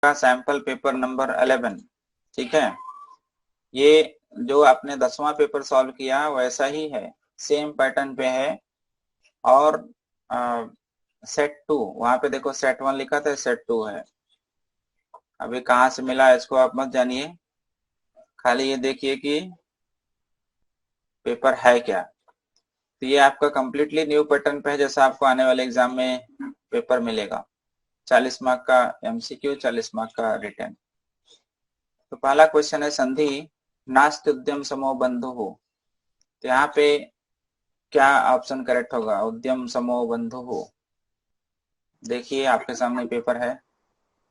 का sample paper number 11। ठीक है, ये जो आपने 10वां पेपर सॉल्व किया वैसा ही है, सेम पैटर्न पे है। और सेट 2, वहां पे देखो सेट 1 लिखा था, सेट 2 है। अभी कहाँ से मिला इसको आप मत जानिए, खाली ये देखिए कि पेपर है क्या। तो ये आपका कंप्लीटली न्यू पैटर्न पे है, जैसा आपको आने वाले एग्जाम में पेपर मिलेगा। 40 मार्क का एमसीक्यू, 40 मार्क का रिटर्न। तो पहला क्वेश्चन है संधि नास्ति उद्यम समूह बंधु हो। तो यहाँ पे क्या ऑप्शन करेक्ट होगा? उद्यम समूह बंधु हो। देखिए आपके सामने पेपर है।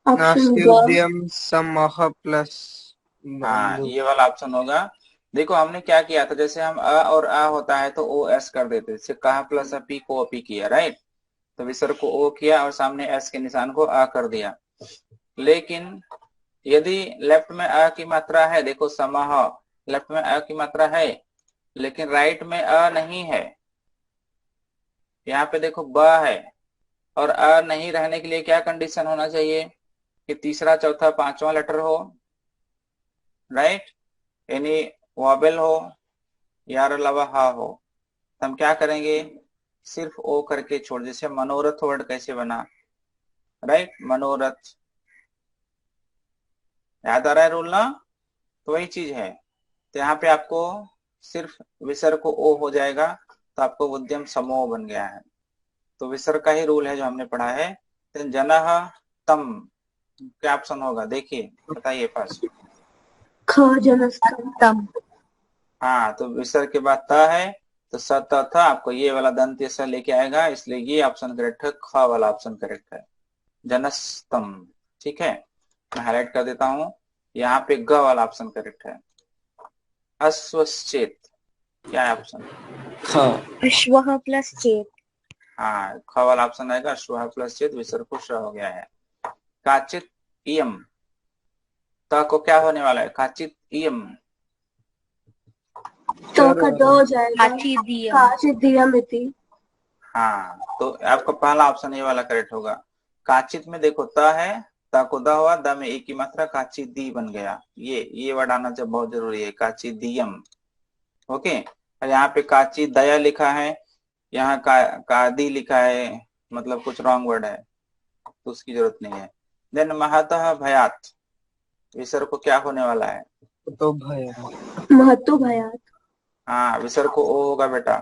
नास्ति उद्यम समूह प्लस हाँ, बंधु। ये वाला ऑप्शन होगा। देखो हमने क्या किया था, जैसे हम अ और आ होता है तो ओ एस कर देते, जैसे कहा प्लस अपी को अपी किया, राइट। तो विसर्ग को ओ किया और सामने एस के निशान को आ कर दिया। लेकिन यदि लेफ्ट में अ की मात्रा है, देखो समह, लेफ्ट में अ की मात्रा है लेकिन राइट में अ नहीं है। यहाँ पे देखो ब है और अ नहीं रहने के लिए क्या कंडीशन होना चाहिए कि तीसरा चौथा पांचवा लेटर हो, राइट, यानी वॉबेल हो या अलावा हा हो। तो हम क्या करेंगे, सिर्फ ओ करके छोड़, जैसे मनोरथ वर्ड कैसे बना, राइट, मनोरथ। याद आ रहा है रूल ना? तो वही चीज है। तो यहाँ पे आपको सिर्फ विसर्ग को ओ हो जाएगा, तो आपको उद्यम समूह बन गया है। तो विसर्ग का ही रूल है जो हमने पढ़ा है। तो जनः तम, क्या ऑप्शन होगा देखिए, बताइए फर्स्ट। ख जनस्तम। हाँ, तो विसर्ग के बाद त है तो स त था, आपको ये वाला दंत स लेके आएगा, इसलिए ये ऑप्शन करेक्ट है, ख वाला ऑप्शन करेक्ट है, जनस्तम। ठीक है, मैं हाईलाइट कर देता हूँ, यहाँ पे ग वाला ऑप्शन करेक्ट है। अश्वश्चेत, क्या है ऑप्शन? ख अश्वः प्लस चेत। हाँ, ख वाला ऑप्शन आएगा, अश्वः प्लस चेत, विसर्ग को श हो गया है। काचित इयम, त को क्या होने वाला है? काचित इयम। तो का दो हो जाएगा, काचिदियम इति। हाँ, तो आपका पहला ऑप्शन ये वाला करेक्ट होगा। काचित में देखो त है, त को द हुआ, द में एक की मात्रा, काची दी बन गया। ये वर्ड आना चाहिए, बहुत जरूरी है, काची दियम। ओके, और यहाँ पे काची दया लिखा है, यहाँ कादी लिखा है, मतलब कुछ रॉन्ग वर्ड है, तो उसकी जरूरत नहीं है। देन महतः भयात, विसर्ग को क्या होने वाला है? तो भयात, महतो भयात। हाँ, विसर्ग को ओ होगा बेटा।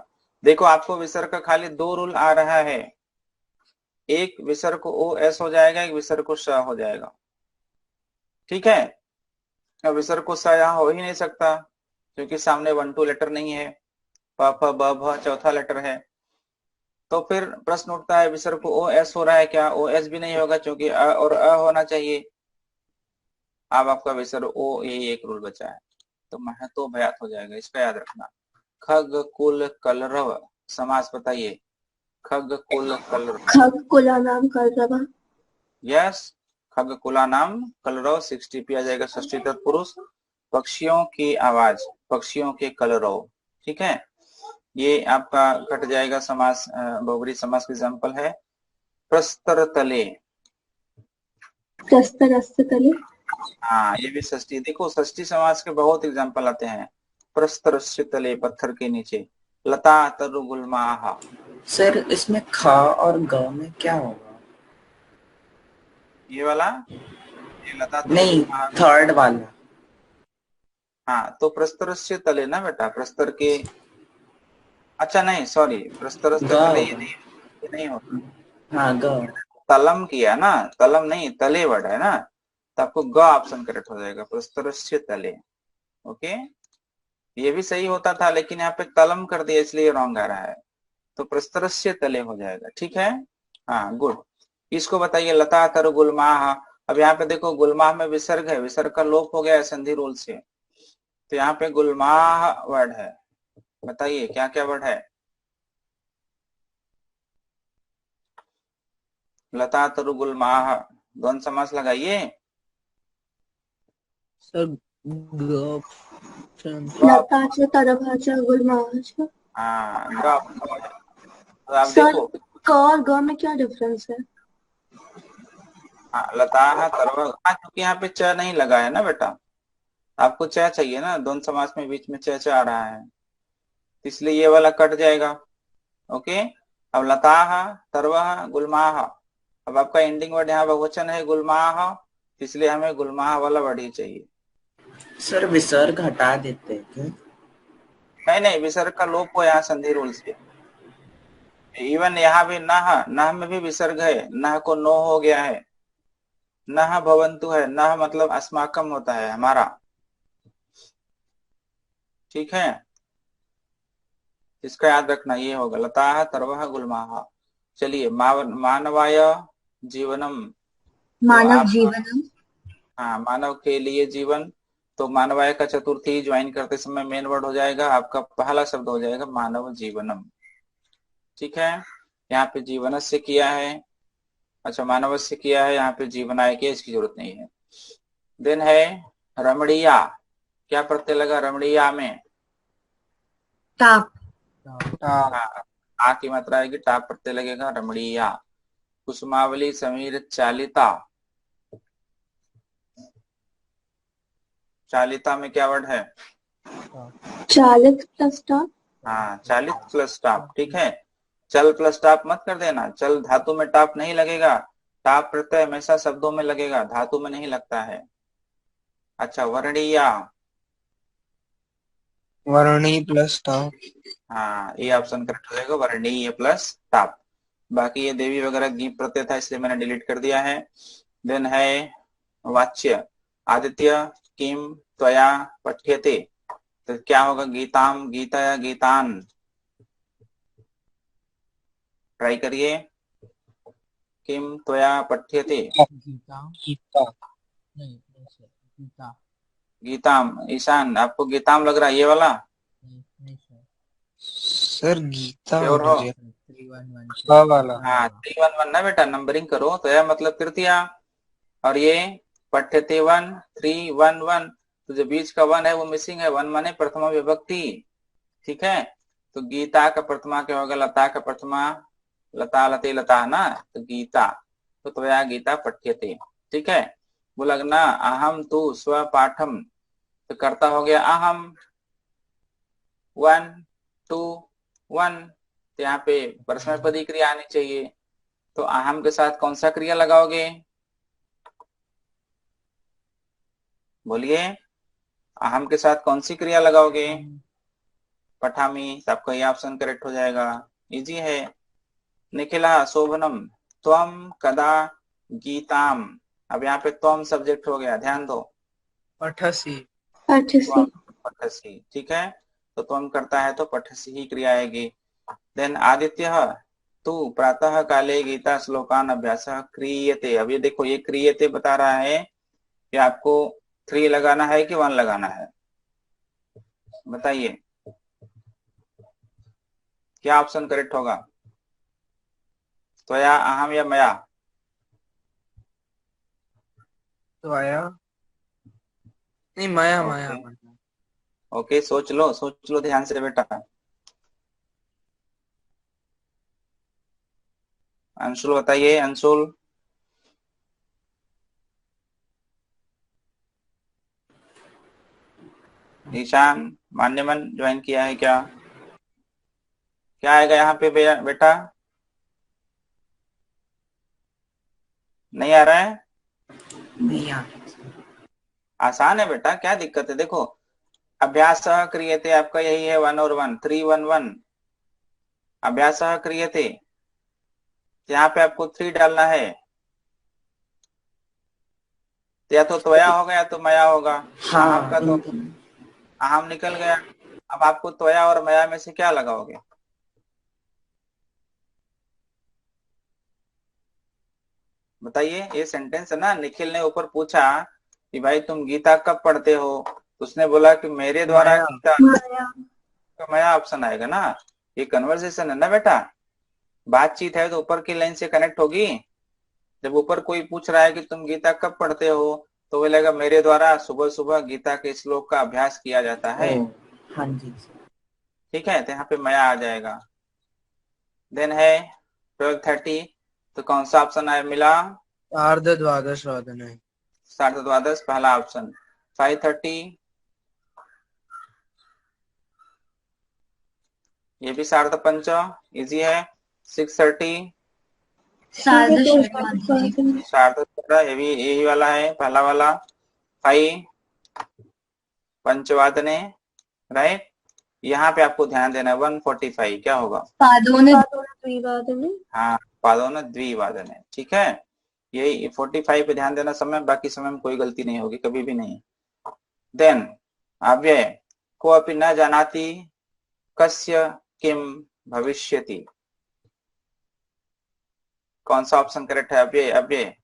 देखो आपको विसर्ग का खाली दो रूल आ रहा है, एक विसर्ग को ओ एस हो जाएगा, एक विसर्ग को श हो जाएगा। ठीक है, अब विसर्ग को स यहाँ हो ही नहीं सकता क्योंकि सामने 1 2 लेटर नहीं है, प फ ब भ चौथा लेटर है। तो फिर प्रश्न उठता है विसर्ग को ओ एस हो रहा है क्या? ओ एस भी नहीं होगा क्योंकि अ और अ होना चाहिए। अब आपका विसर्ग ओ, यही एक रूल बचा है, तो महतो भयात हो जाएगा, इसका याद रखना। खग कुल कलरव, समास बताइए। खग कुल कलरव, खग कुला नाम कलरव। यस, खग कुला नाम कलरव, 60 पे आ जाएगा, षष्ठी तत्पुरुष। पक्षियों की आवाज, पक्षियों के कलरव। ठीक है, ये आपका कट जाएगा समास, बहुब्रीहि समास का एग्जाम्पल है। प्रस्तर तले, प्रस्तरस्य तले। हाँ ये भी षष्ठी, देखो षष्ठी समास के बहुत एग्जाम्पल आते हैं। प्रस्तरस्य तले, पत्थर के नीचे। लता तरु गुलमाहा। सर इसमें खा और ग में क्या होगा? ये वाला, ये लता तरु नहीं, गुलमाहा। थर्ड वाला। हाँ, तो प्रस्तरस्य तले ना बेटा, प्रस्तर के, अच्छा नहीं सॉरी, ग प्रस्तरस्य तले होगा। ये नहीं होता। हाँ ग। तलम किया ना, तलम नहीं तले वर्ड है ना, तो आपको ग ऑप्शन करेक्ट हो जाएगा, प्रस्तरस्य तले। ओके, ये भी सही होता था लेकिन यहाँ पे तलम कर दिया इसलिए रॉन्ग आ रहा है, तो प्रस्तरस्य तले हो जाएगा। ठीक है, हाँ गुड। इसको बताइए, लता तरु गुलमाह। अब यहाँ पे देखो गुलमाह में विसर्ग है, विसर्ग का लोप हो गया है संधि रूल से, तो यहाँ पे गुलमाह वर्ड है, बताइए क्या क्या वर्ड है? लता तरु गुलमाह, द्वंद समास लगाइए। सर ग लता च तरभा च गुलमाह च। हाँ ग, तो आप सर देखो, क और ग में क्या डिफरेंस है? हाँ, लताहा तरवा, हाँ क्योंकि यहाँ पे च नहीं लगा है ना बेटा, आपको च चाहिए ना, द्वंद्व समास में बीच में च आ रहा है, इसलिए ये वाला कट जाएगा। ओके, अब लताहा तरवा गुलमाहा, अब आपका एंडिंग वर्ड यहाँ बहुवचन है गुलमाहा, इसलिए हमें गुलमाहा वाला वर्ड ही चाहिए। सर विसर्ग हटा देते हैं क्या? नहीं नहीं, विसर्ग का लोप हो यहाँ संधि रूल से। इवन यहाँ भी नह, नह में भी विसर्ग है, नह को नो हो गया है, नह भवंतु है, नह मतलब अस्माकम होता है हमारा, ठीक है, इसका याद रखना, ये होगा लताह तरवह गुलमाहा। चलिए मानवाय जीवनम, तो मानव आप, जीवनम। हाँ मानव के लिए जीवन, तो मानवाय का चतुर्थी ज्वाइन करते समय मेन वर्ड हो जाएगा, आपका पहला शब्द हो जाएगा मानव जीवनम, ठीक है। यहाँ पे जीवनस्य किया है, अच्छा मानवस्य किया है, यहाँ पे जीवनाय किया, इसकी जरूरत नहीं है। देन है रमणीया, क्या प्रत्यय लगा रमणीया में? ताप। हाँ, आ की मात्रा आएगी, टाप प्रत्यय लगेगा, रमणीया। कुसुमावली समीर चालिता, चालिता में क्या वर्ड है? चालित प्लस टाप। हाँ, चालित प्लस टाप, ठीक है। चल प्लस टाप मत कर देना, चल धातु में टाप नहीं लगेगा, टाप प्रत्यय हमेशा शब्दों में लगेगा, धातु में नहीं लगता है। अच्छा वर्णीया, वर्णी प्लस टाप। हाँ ये ऑप्शन करेक्ट हो जाएगा, वर्णीय प्लस टाप। बाकी ये देवी वगैरह गीप प्रत्यय था इसलिए मैंने डिलीट कर दिया है। देन है वाच्य, आदित्य किम त्वया पठ्यते, तो क्या होगा? गीताम, गीता या गीतान, ट्राई करिए। किम त्वया पठ्यते, गीता गीता नहीं नहीं सर, गीता गीताम। ईशान आपको गीताम लग रहा है ये वाला? नहीं नहीं सर, सर गीता श्योर होना हो? चाहिए, 311 वाला। हाँ 311 ना बेटा, नंबरिंग करो, तो यह मतलब तृतीया, और ये पठ्यते 1311, तो जो बीच का वन है वो मिसिंग है, वन माने प्रथमा विभक्ति, ठीक है। तो गीता का प्रथमा क्या होगा? लता का प्रथमा, लता लते लता ना, तो गीता, तो त्वया गीता पठ्यते, ठीक है। बोला ना अहम तू स्व पाठम, तो कर्ता हो गया अहम, 1 2 1, तो यहाँ पे परस्मैपदी क्रिया आनी चाहिए, तो अहम के साथ कौन सा क्रिया लगाओगे? बोलिए, अहम के साथ कौन सी क्रिया लगाओगे? पठामी, तो आपका ये ऑप्शन करेक्ट हो जाएगा, इजी है। निखिला शोभनम, त्वम कदा गीताम, अब यहाँ पे त्वम सब्जेक्ट हो गया, ध्यान दो, पठसी पठसी। पठसी, ठीक है, तो त्वम करता है तो पठसी ही क्रिया आएगी। देन आदित्य, तू प्रातः काले गीता श्लोकान अभ्यास क्रियते, अब ये देखो ये क्रियते बता रहा है कि आपको 3 लगाना है कि 1 लगाना है, बताइए क्या ऑप्शन करेक्ट होगा? त्वया अहम या मया? तो आया नहीं, माया माया ओके ओके, सोच लो ध्यान से बेटा। अंशुल बताइए, अंशुल। ईशान, मान्यमन ज्वाइन किया है क्या? क्या आएगा यहाँ पे बेटा? नहीं आ रहा है? नहीं आ आसान है बेटा, क्या दिक्कत है? देखो अभ्यास क्रियते आपका यही है, 1 और 1, 311, अभ्यास क्रियते, यहाँ पे आपको 3 डालना है, या तो त्वया होगा या तो मया होगा। अहम का तो अहम निकल गया, अब आपको त्वया और मया में से क्या लगाओगे? बताइए, ये सेंटेंस है ना, निखिल ने ऊपर पूछा कि भाई तुम गीता कब पढ़ते हो, उसने बोला कि मेरे द्वारा माया। गीता, माया। तो मया ऑप्शन आएगा ना, ये कन्वर्सेशन है ना बेटा, बातचीत है तो ऊपर की लाइन से कनेक्ट होगी। जब ऊपर कोई पूछ रहा है कि तुम गीता कब पढ़ते हो, तो बोलेगा मेरे द्वारा सुबह सुबह गीता के श्लोक का अभ्यास किया जाता है, हाँ जी ठीक है, तो यहाँ पे मया आ जाएगा। देन है 12:30, तो कौन सा ऑप्शन आया मिला? सार्धद्वादशवादने। सार्धद्वादश पहला ऑप्शन। 5:30 ये भी सार्धपंच इजी है। 6:30 सार्धषड्वादने। सार्धषष्ठ ये भी यही वाला है पहला वाला। 5 पंचवादने राइट। यहाँ पे आपको ध्यान देना है 1:45 क्या होगा? पादोन द्विवादने। हाँ पादोन द्विवादने ठीक है। यही 45 पे ध्यान देना समय, बाकी समय में कोई गलती नहीं होगी कभी भी नहीं। देन अव्यय को अपि न जानाति कस्य किम भविष्यति। कौन सा ऑप्शन करेक्ट है? अव्यय अव्यय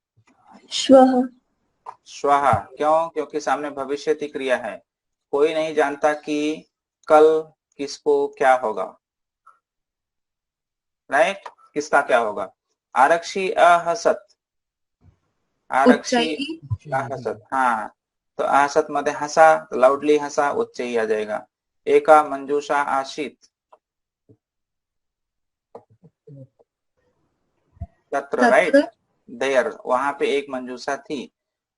श्वः। श्वः क्यों? क्योंकि सामने भविष्यति क्रिया है। कोई नहीं जानता कि कल किसको क्या होगा राइट। किसका क्या होगा? आरक्षी अहसत आरक्षी अहसत हाँ तो अहसत मध्ये हसा तो लाउडली हसा उच्च ही आ जाएगा। एका मंजूषा आशीत तत्र राइट देयर वहां पे एक मंजूषा थी।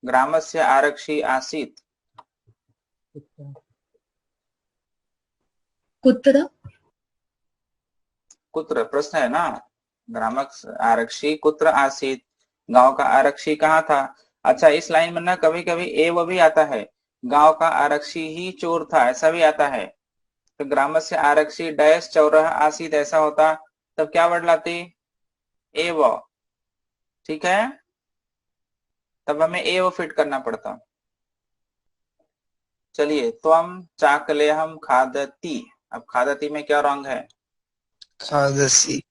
ग्रामस्य आरक्षी आसीत कुत्र। कुत्र प्रश्न है ना। ग्रामक आरक्षी कुत्र आसीत गांव का आरक्षी कहाँ था। अच्छा इस लाइन में ना कभी कभी एव भी आता है। गांव का आरक्षी ही चोर था ऐसा भी आता है। तो ग्रामस्य आरक्षी डैश चौरह आसीत ऐसा होता तब क्या वर्ड लाती? एव ठीक है। तब हमें एव फिट करना पड़ता। चलिए त्वम चाकलेहम खादती। अब खादती में क्या रॉन्ग है? खादसी।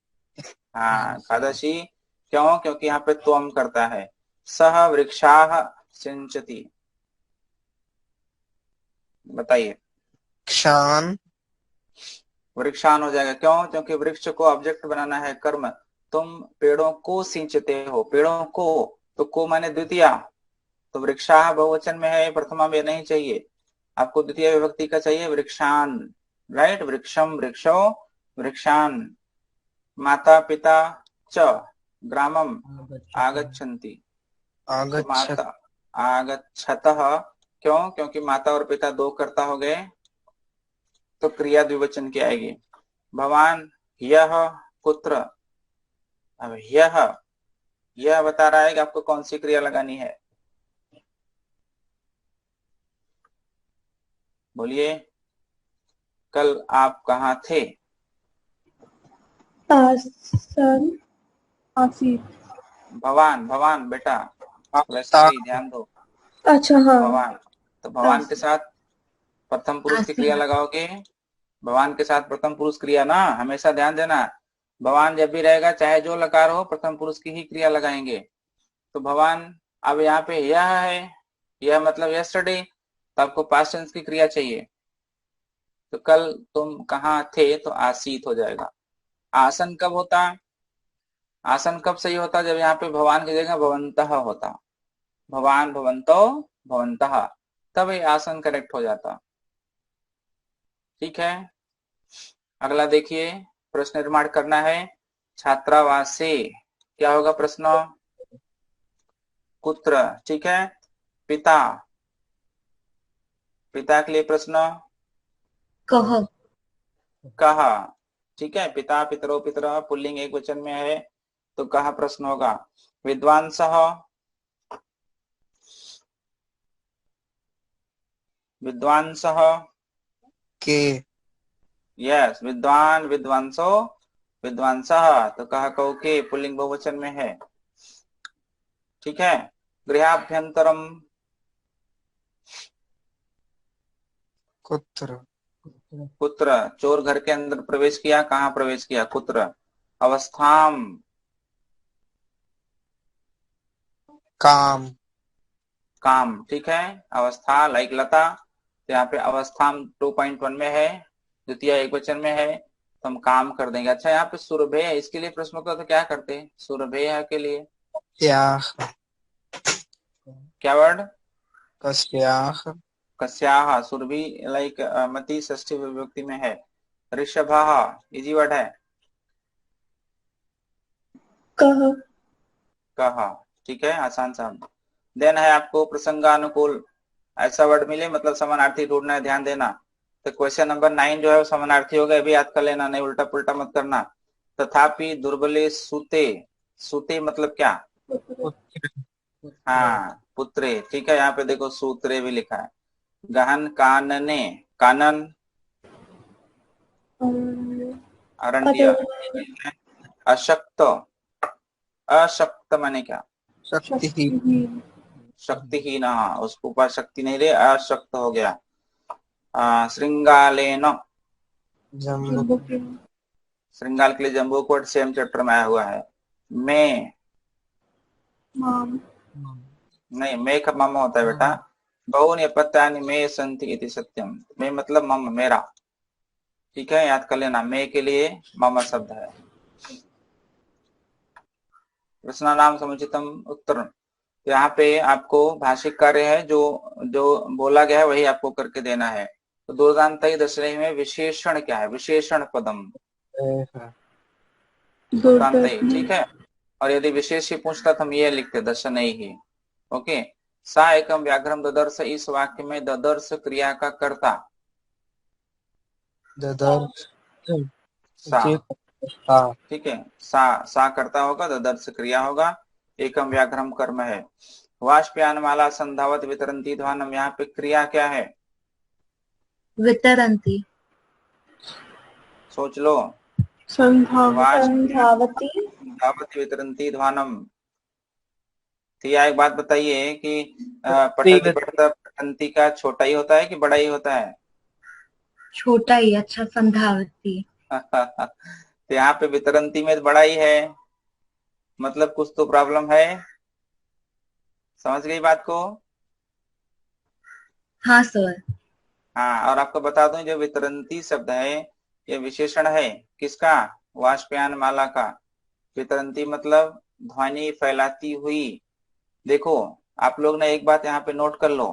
हाँ खादसी क्यों? क्योंकि यहाँ पे त्वम करता है। सह वृक्षाः सिंचति बताइए। क्षान। वृक्षान हो जाएगा क्यों? क्योंकि वृक्ष को ऑब्जेक्ट बनाना है कर्म। तुम पेड़ों को सिंचते हो पेड़ों को तो को माने द्वितीया तो वृक्षाः बहुवचन में है प्रथमा में नहीं चाहिए आपको द्वितीय विभक्ति का चाहिए वृक्षान राइट। वृक्षम वृक्षो वृक्षान। माता पिता च ग्रामम आगच्छन्ति तो आगच्छत। माता आगच्छतः क्यों? क्योंकि माता और पिता दो कर्ता हो गए तो क्रिया द्विवचन की आएगी। भवान यह कुत्र। अब यह बता रहा है कि आपको कौन सी क्रिया लगानी है। बोलिए कल आप कहाँ थे? आसन आसीत। भवान भवान बेटा प्लस ता। 3 ध्यान दो। अच्छा हाँ। भवान तो भवान के साथ प्रथम पुरुष की क्रिया लगाओगे। भवान के साथ प्रथम पुरुष क्रिया ना हमेशा ध्यान देना। भवान जब भी रहेगा चाहे जो लकार हो प्रथम पुरुष की ही क्रिया लगाएंगे। तो भवान अब यहाँ पे यह है यह मतलब यस्टरडे तो आपको पास्ट टेंस की क्रिया चाहिए। तो कल तुम कहाँ थे तो आसीत हो जाएगा। आसन कब होता? आसन कब सही होता? जब यहाँ पे भगवान की जगह भवंतः होता। भवान भवंतो भवंतः तब ये आसन करेक्ट हो जाता। ठीक है अगला देखिए प्रश्न निर्माण करना है। छात्रावासे क्या होगा प्रश्न? कुत्र ठीक है। पिता पिता के लिए प्रश्न कह। कहा ठीक है। पिता पितरो पितरः पुल्लिंग एक वचन में है तो कहा प्रश्न होगा। विद्वांसः विद्वांसः के। यस विद्वान विद्वांसो विद्वांसः तो कहा कहो के पुल्लिंग बहुवचन में है। ठीक है गृहाभ्यंतरम कुत्र। कुत्र चोर घर के अंदर प्रवेश किया कहाँ प्रवेश किया? कुत्र। अवस्थाम काम। काम ठीक है। अवस्था लाइक लता तो यहाँ पे अवस्थाम 2.1 में है द्वितीय एक वचन में है तो हम काम कर देंगे। अच्छा यहाँ पे सुरभेय इसके लिए प्रश्न होता तो क्या करते? सुरभेय के लिए त्याह। क्या वर्ड? कस्याह। कस्याह सुरभि लाइक मति षष्ठी विभक्ति में है। ऋषभः इजी वर्ड है। कह। कहा ठीक है, आसान सा। देन है आपको प्रसंगानुकूल, ऐसा वर्ड मिले मतलब समानार्थी ढूंढना है, ध्यान देना। तो क्वेश्चन नंबर 9 जो है वो समानार्थी हो गया, अभी याद कर लेना, नहीं उल्टा पुल्टा मत करना। तथापि दुर्बले सूते, सूते मतलब क्या? पुत्र हाँ पुत्रे, ठीक है, यहाँ पे देखो सूत्रे भी लिखा है। गहन कानने, कानन अरण्य, अशक्त, अशक्त माने क्या? शक्तिहीन शक्तिहीन, उसको ऊपर शक्ति नहीं रहे, अशक्त हो गया। श्रृंगालेन, जम्बू श्रृंगाल के लिए जम्बू कोट सेम चैप्टर में आया हुआ है। मैं, नहीं मैं का मम होता है बेटा। बहुन अपत्यानि मे संति इति सत्यम, मैं मतलब मम मेरा, ठीक है, याद कर लेना, मैं के लिए मम शब्द है। प्रश्न नाम समुचितम उत्तर, यहाँ पे आपको भाषिक कार्य है, जो जो बोला गया है वही आपको करके देना है। तो दुर्दांतई दशरही में विशेषण क्या है? विशेषण पदम दुर्दांतई, ठीक है। और यदि विशेष ही पूछता तो हम ये लिखते दशनई ही। ओके, सा एकम व्याघ्रम ददर्श, इस वाक्य में ददर्श क्रिया का कर्ता ददर्श सा, सा ठीक है, सा करता होगा, ददर्श क्रिया होगा, एकम व्याघ्रम कर्म है। वाष्पयान माला संधावत वितरंती ध्वानम, यहाँ पे क्रिया क्या है? वितरन्ति, सोच लो। संधावती, धावती वितरंती ध्वानम। तो यह एक बात बताइए कि पठति तीव्र पठता पठंती का छोटा ही होता है कि बड़ा ही होता है? छोटा ही, अच्छा संधावती। तो यहाँ पे वितरंती में बड़ा ही है, मतलब कुछ तो प्रॉब्लम है। समझ गई बात को? हाँ सर। हाँ, और आपको बता दूं जो वितरंती शब्द है ये विशेषण है किसका? वाष्पयान माला का। वितरंती मतलब ध्वनि फैलाती हुई। देखो, आप लोग ने एक बात यहाँ पे नोट कर लो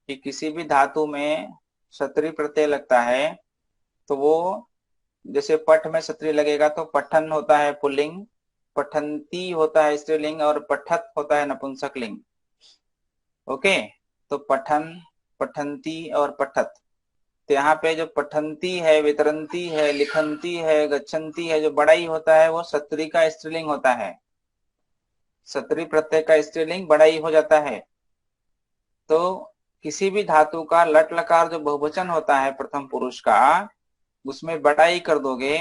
कि किसी भी धातु में सत्री प्रत्यय लगता है तो वो, जैसे पठ में सत्री लगेगा तो पठन होता है पुल्लिंग, पठंती होता है स्त्रीलिंग, और पठत होता है नपुंसकलिंग। ओके, तो पठन, पठंती और पठत। तो यहाँ पे जो पठंती है, वितरंती है, लिखंती है, गच्छन्ती है, जो बड़ा ही होता है वो सत्री का स्त्रीलिंग होता है। सत्री प्रत्यय का स्त्रीलिंग बड़ा ही हो जाता है। तो किसी भी धातु का लट लकार जो बहुवचन होता है प्रथम पुरुष का, उसमें बड़ाई कर दोगे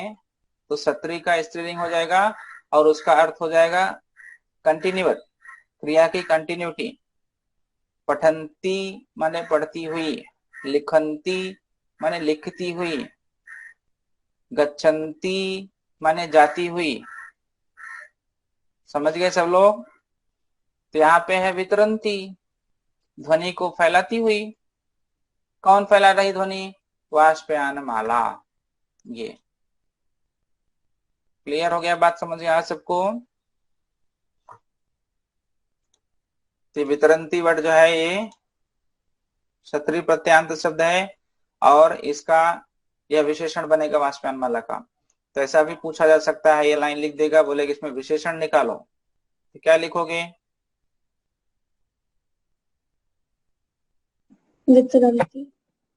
तो सत्री का स्त्रीलिंग हो जाएगा और उसका अर्थ हो जाएगा कंटिन्यूअस, क्रिया की कंटिन्यूटी। पठंती माने पढ़ती हुई, लिखंती माने लिखती हुई, गच्छन्ती माने जाती हुई। समझ गए सब लोग? तो यहाँ पे है वितरंती, ध्वनि को फैलाती हुई। कौन फैला रही ध्वनि? वाष्पयान माला। ये क्लियर हो गया? बात समझ में आ सबको? तो वितरंती वर्ड जो है ये क्षत्रिय प्रत्यांत शब्द है और इसका यह विशेषण बनेगा वाष्पयान माला का। तो ऐसा भी पूछा जा सकता है, ये लाइन लिख देगा, बोलेगा इसमें विशेषण निकालो, तो क्या लिखोगे? वितरन्ति,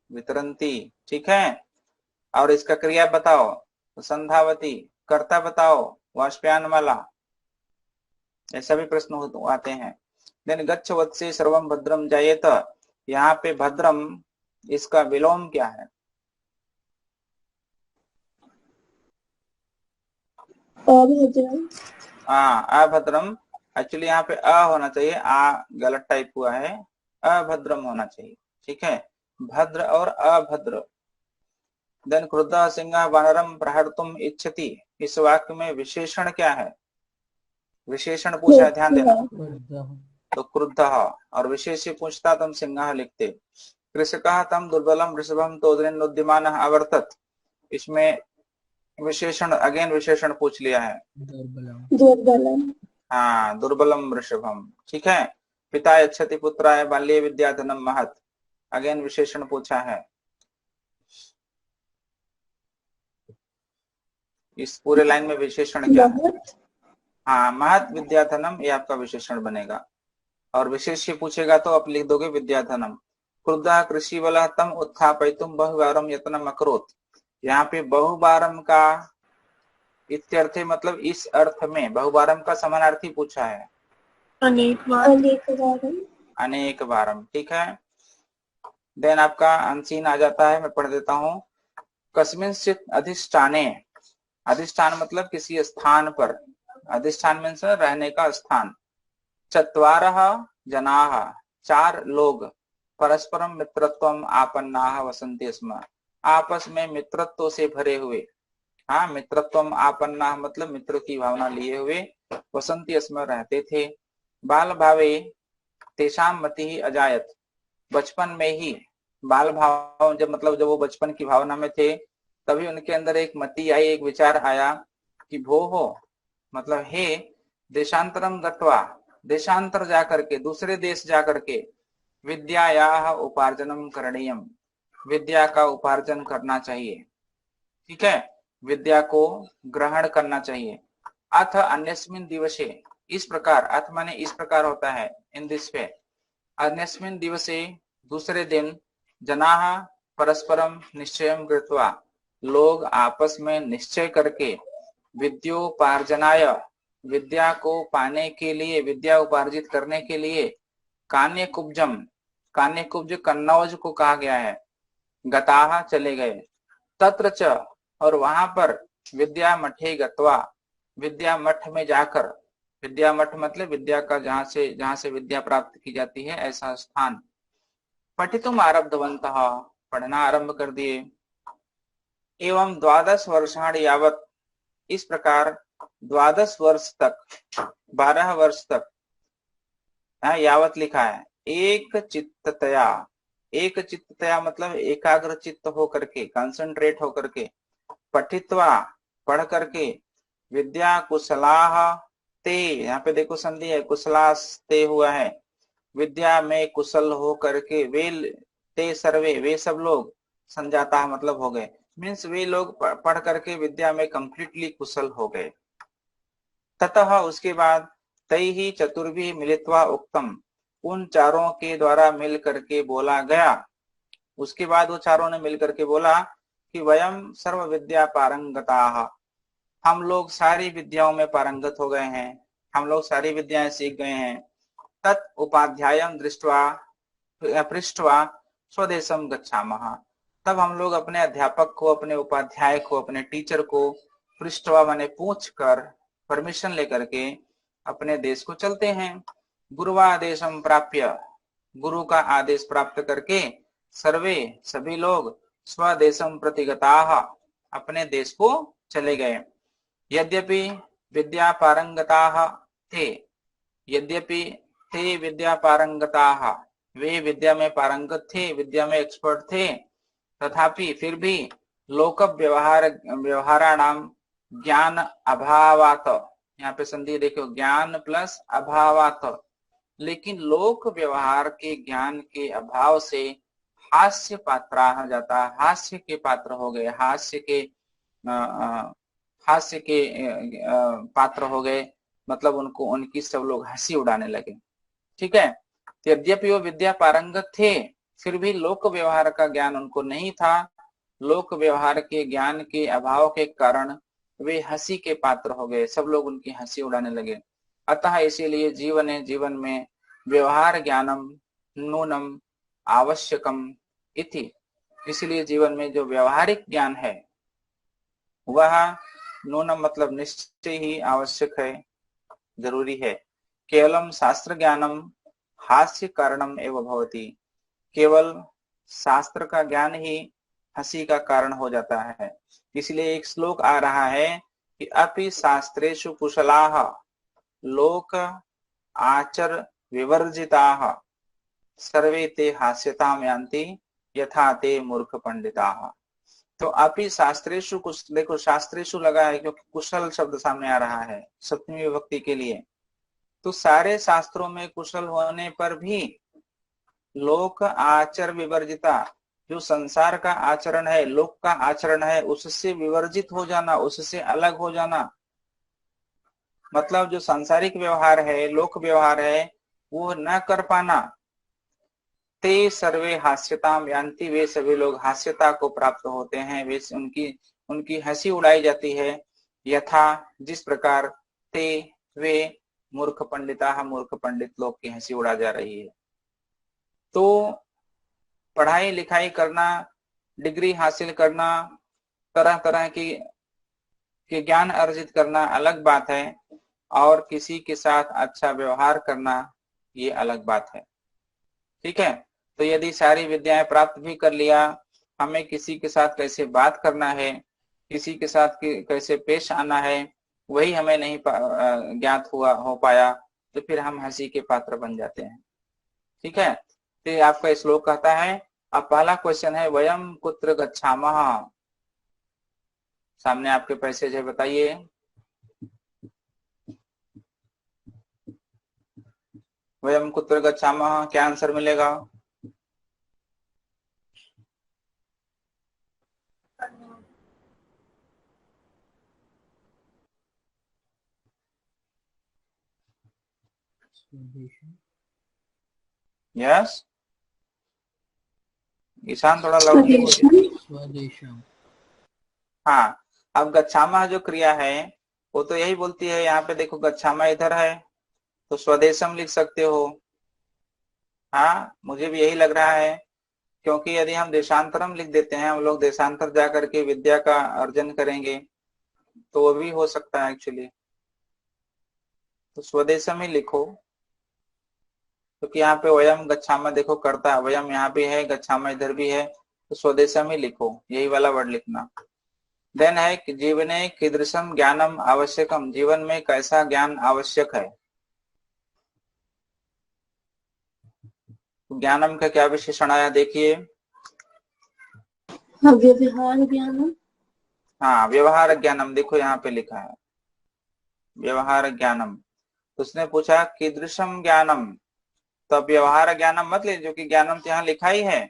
वितरंती, ठीक है। और इसका क्रिया बताओ तो संधावती, कर्ता बताओ वाष्पयान माला। ऐसा भी प्रश्न आते हैं। देन गच्छ वत्से सर्वम भद्रम जायेत, यहाँ पे भद्रम इसका विलोम क्या है? अभद्रम, अभद्रम। एक्चुअली यहाँ पे अ होना चाहिए, गलत टाइप हुआ है, अभद्रम होना चाहिए, ठीक है, भद्र और अभद्र। देन क्रुद्ध सिंह वानरम प्रहर्तुम इच्छति, इस वाक्य में विशेषण क्या है? विशेषण पूछा है, ध्यान देना। तो क्रुद्ध, और विशेष पूछता तो हम सिंह लिखते। कृषकः तम दुर्बलम वृषभम तोदृन्नुद्यमान अवर्तत, इसमें विशेषण, अगेन विशेषण पूछ लिया है, दुर्बलम, हाँ दुर्बलम वृषभम, ठीक है। पिता यच्छति पुत्राय बाल्ये विद्याधनम महत्, अगेन विशेषण पूछा है। इस पूरे लाइन में विशेषण क्या है? हाँ, महत विद्याधनम ये आपका विशेषण बनेगा, और विशेष्य पूछेगा तो आप लिख दोगे विद्याधनम। क्रुद्धः कृषि बलः तम उत्थापयितुम बहुवारम यत्नम अकरोत्। यहाँ पे बहुवारम का इत्यर्थे मतलब इस अर्थ में बहुवारम का समानार्थी पूछा है, अनेक बार। अनेक बारम, ठीक है। देन आपका अनसीन आ जाता है, मैं पढ़ देता हूँ। कस्मिंश्चित् अधिष्ठाने, अधिष्ठान मतलब किसी स्थान पर, अधिष्ठान मीन्स रहने का स्थान। चत्वारः जनाः, चार लोग, परस्परम मित्रत्वम आपन्नाः वसन्ति स्म, आपस में मित्रत्व से भरे हुए, हाँ, मित्रत्वम आपन्नाः मतलब मित्र की भावना लिए हुए, वसन्ति स्म रहते थे। बाल भावे तेषाम मति ही अजायत, बचपन में ही, बाल भाव जब मतलब जब वो बचपन की भावना में थे तभी उनके अंदर एक मति आई, एक विचार आया कि भो हो मतलब हे, देशांतरम गत्वा, देशांतर जाकर के, दूसरे देश जाकर के, विद्यायाः उपार्जनम करणीयम, विद्या का उपार्जन करना चाहिए, ठीक है, विद्या को ग्रहण करना चाहिए। अथ अन्यस्मिन् दिवसे, इस प्रकार, अथ माने इस प्रकार होता है, इन दिस वे, अन्यस्मिन् दिवसे दूसरे दिन, जनाः परस्परम निश्चयं कृत्वा, लोग आपस में निश्चय करके, विद्योपार्जनाय, विद्या को पाने के लिए, विद्या उपार्जित करने के लिए, कान्यकुब्जम, कान्यकुब्ज कन्नौज को कहा गया है, गताः चले गए, तत्र च, और वहां पर, विद्या मठे गत्वा, विद्या मठ में जाकर, विद्या मठ मतलब विद्या का जहां से विद्या प्राप्त की जाती है ऐसा स्थान, पठितुम आरब्धवन्तः, पढ़ना आरंभ कर दिए, एवं 12 वर्षाणि यावत, इस प्रकार 12 वर्ष तक, 12 वर्ष तक, यावत लिखा है, एक चित्ततया, एक चित्ततया मतलब एकाग्र चित्त होकर के, कंसंट्रेट होकर के, पठित्वा पढ़ करके, विद्या कुशलाः ते, यहाँ पे देखो संधि है, कुशलास्ते हुआ है, विद्या में कुशल हो करके, वे ते सर्वे, वे सब लोग, संजाता मतलब हो गए, मीन्स वे लोग पढ़ करके विद्या में कंप्लीटली कुशल हो गए। ततः उसके बाद, तैहि चतुर्भिः मिलित्वा उक्तम, उन चारों के द्वारा मिल करके बोला गया, उसके बाद वो चारों ने मिल करके बोला कि वयम सर्व विद्या पारंगताः, हम लोग सारी विद्याओं में पारंगत हो गए हैं, हम लोग सारी विद्याएं सीख गए हैं। तत् उपाध्यायम दृष्ट्वा पृष्ट्वा स्वदेशम गच्छामः, तब हम लोग अपने अध्यापक को, अपने उपाध्याय को, अपने टीचर को, पृष्ठवा माने पूछ कर, परमिशन लेकर के अपने देश को चलते हैं। गुरुवादेशम प्राप्य, गुरु का आदेश प्राप्त करके, सर्वे सभी लोग, स्वदेशम प्रतिगताः, अपने देश को चले गए। यद्यपि विद्या पारंगताः थे, यद्यपि थे विद्या पारंगताः, वे विद्या में पारंगत थे, विद्या में एक्सपर्ट थे, तथापि फिर भी लोक व्यवहाराणाम ज्ञान अभावात, यहाँ पे संधि देखो, ज्ञान प्लस अभावात, लेकिन लोक व्यवहार के ज्ञान के अभाव से हास्य पात्रा जाता, हास्य के पात्र हो गए, हास्य के पात्र हो गए, मतलब उनको, उनकी सब लोग हंसी उड़ाने लगे, ठीक है। यद्यपि वो विद्या पारंगत थे, फिर भी लोक व्यवहार का ज्ञान उनको नहीं था, लोक व्यवहार के ज्ञान के अभाव के कारण वे हंसी के पात्र हो गए, सब लोग उनकी हंसी उड़ाने लगे। अतः इसीलिए जीवन में व्यवहार ज्ञानम नूनम आवश्यकम इति, इसलिए जीवन में जो व्यवहारिक ज्ञान है वह नूनम मतलब निश्चय ही आवश्यक है, जरूरी है। केवलम शास्त्र ज्ञानम हास्य कारणम एवं भवति, केवल शास्त्र का ज्ञान ही हंसी का कारण हो जाता है। इसलिए एक श्लोक आ रहा है कि अपि शास्त्रेषु कुशलाः लोक आचर विवर्जिताः सर्वे ते हास्यताम यान्ति यथा ते मूर्ख पंडिताः। तो अपि शास्त्रेषु, कुछ देखो शास्त्रेषु लगा है क्योंकि कुशल शब्द सामने आ रहा है सप्तमी विभक्ति के लिए, तो सारे शास्त्रों में कुशल होने पर भी लोक आचर विवर्जिता, जो संसार का आचरण है, लोक का आचरण है, उससे विवर्जित हो जाना, उससे अलग हो जाना, मतलब जो सांसारिक व्यवहार है, लोक व्यवहार है, वो न कर पाना। ते सर्वे हास्यताम यान्ति, वे सभी लोग हास्यता को प्राप्त होते हैं, वे उनकी उनकी हंसी उड़ाई जाती है। यथा, जिस प्रकार, ते वे मूर्ख पंडिता, मूर्ख पंडित लोग की हंसी उड़ा जा रही है। तो पढ़ाई लिखाई करना, डिग्री हासिल करना, तरह तरह की ज्ञान अर्जित करना अलग बात है, और किसी के साथ अच्छा व्यवहार करना ये अलग बात है। ठीक है, तो यदि सारी विद्याएं प्राप्त भी कर लिया, हमें किसी के साथ कैसे बात करना है, किसी के साथ कैसे पेश आना है, वही हमें नहीं ज्ञात हो पाया, तो फिर हम हंसी के पात्र बन जाते हैं। ठीक है, तो ये आपका श्लोक कहता है। अब पहला क्वेश्चन है, वयम कुत्र गच्छामः। सामने आपके पैसेज है, बताइए। वयम कुत्र गच्छामः, क्या आंसर मिलेगा? स्वदेशम। यस, ईशान थोड़ा लाउडली बोलिए। स्वदेशम। स्वदेशम। हाँ, अब गच्छामः जो क्रिया है वो तो यही बोलती है। यहाँ पे देखो, गच्छामः इधर है तो स्वदेशम लिख सकते हो। हाँ, मुझे भी यही लग रहा है, क्योंकि यदि हम देशांतरम लिख देते हैं, हम लोग देशांतर जा करके विद्या का अर्जन करेंगे, तो वो भी हो सकता है एक्चुअली। तो स्वदेशम ही लिखो, क्योंकि यहाँ पे वयम गच्छामः देखो करता है, वयम यहाँ भी है, गच्छामः इधर भी है, तो स्वदेशम ही लिखो, यही वाला वर्ड लिखना। देन है कि जीवने कीदृशम ज्ञानम आवश्यकम, जीवन में कैसा ज्ञान आवश्यक है। तो ज्ञानम का क्या विशेषण आया, देखिए। व्यवहार ज्ञानम। हाँ, व्यवहार ज्ञानम, देखो यहाँ पे लिखा है व्यवहार ज्ञानम। उसने पूछा कीदृशम ज्ञानम, तो अब व्यवहार ज्ञानम मत ले, जो कि ज्ञानम तो यहाँ लिखा ही है,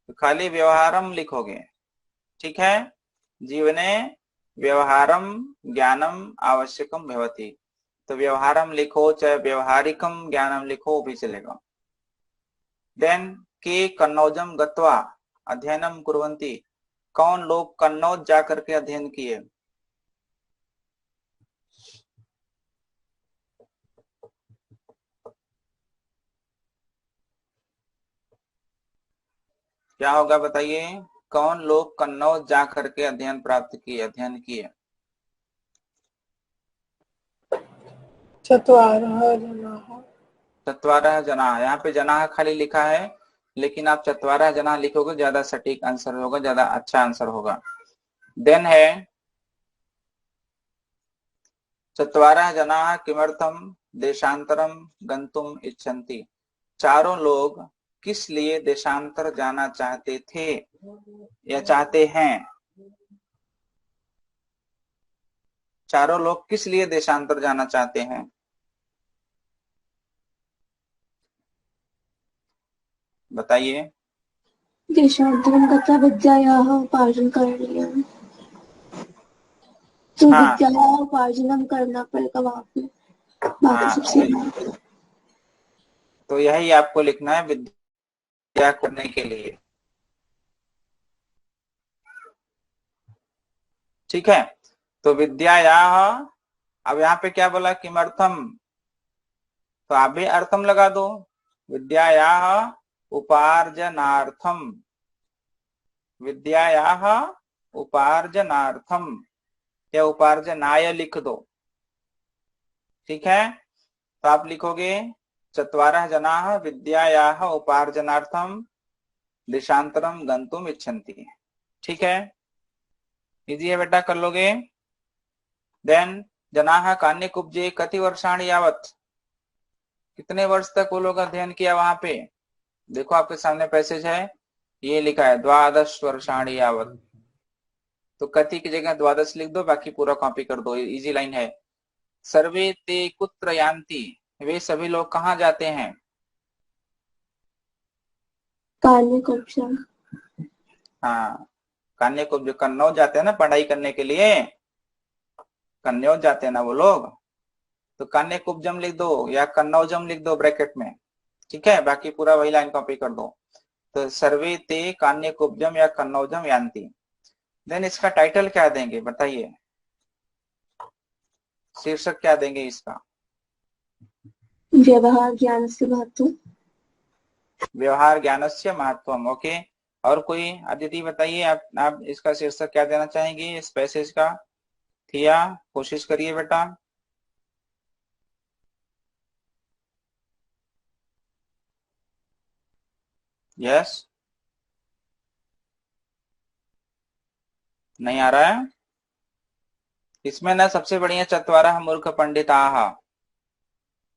तो खाली व्यवहारम लिखोगे। ठीक है, जीवने व्यवहारम ज्ञानम आवश्यकम भवति, तो व्यवहारम लिखो, चाहे व्यवहारिकम ज्ञानम लिखो, वो भी चलेगा। देन के कन्नौजम गत्वा अध्ययनम कुर्वन्ति, कौन लोग कन्नौज जाकर के अध्ययन किए। क्या होगा बताइए, कौन लोग कन्नौज जा करके अध्ययन प्राप्त किए, अध्ययन किए। चत्वारः जनाः। चत्वारः जनाः, यहाँ पे जनाः खाली लिखा है, लेकिन आप चत्वारः जनाः लिखोगे, ज्यादा सटीक आंसर होगा, ज्यादा अच्छा आंसर होगा। देन है चत्वारः जनाः किमर्थम देशांतरम गंतुम इच्छन्ति, चारों लोग किस लिए देशांतर जाना चाहते थे या चाहते हैं। चारों लोग किस लिए देशांतर जाना चाहते हैं। बताइए। देशान्तरं गत्वा विद्यायाः उपार्जनकरणीयम्। तो हाँ विद्यायाः उपार्जनम करना पड़ेगा वहाँ पे, बाकी सब सेम है। तो यही आपको लिखना है, विद्या करने के लिए। ठीक है, तो विद्यायाः, अब यहाँ पे क्या बोला, किमर्थम, तो आप भी अर्थम लगा दो। विद्यायाः उपार्जनार्थम, विद्यायाः उपार्जनार्थम या उपार्जनाय लिख दो। ठीक है, तो आप लिखोगे चत्वारः जनाः विद्यायाः उपार्जनार्थम देशांतरम गंतुम इच्छन्ति। ठीक है, इजी है बेटा, कर लोगे। देन जनाः कान्यकुब्जे कति वर्षाणि यावत्, कितने वर्ष तक वो लोग अध्ययन किया वहां पे। देखो आपके सामने पैसेज है, ये लिखा है द्वादश वर्षाणि यावत्, तो कति की जगह द्वादश लिख दो, बाकी पूरा कॉपी कर दो, इजी लाइन है। सर्वे ते कुत्र यान्ति, वे सभी लोग कहाँ जाते हैं। कान्यकुब्जम। हाँ, कान्यकुब्ज, कन्नौज जाते हैं ना पढ़ाई करने के लिए। कन्नौज जाते हैं ना वो लोग, तो कन्या कुब्जम लिख दो या कन्नौजम लिख दो ब्रैकेट में, ठीक है, बाकी पूरा वही लाइन कॉपी कर दो। तो सर्वे ते कान्य कुब्जम या कन्नौजम यान्ति। देन इसका टाइटल क्या देंगे बताइए, शीर्षक क्या देंगे इसका? व्यवहार ज्ञान से महत्व। व्यवहार ज्ञानस्य महत्वम। ओके, और कोई अदिति बताइए, आप इसका शीर्षक क्या देना चाहेंगे इस पैसेज का? थिया कोशिश करिए बेटा। यस, नहीं आ रहा है इसमें ना। सबसे बढ़िया चत्वारः मूर्ख पंडिताः,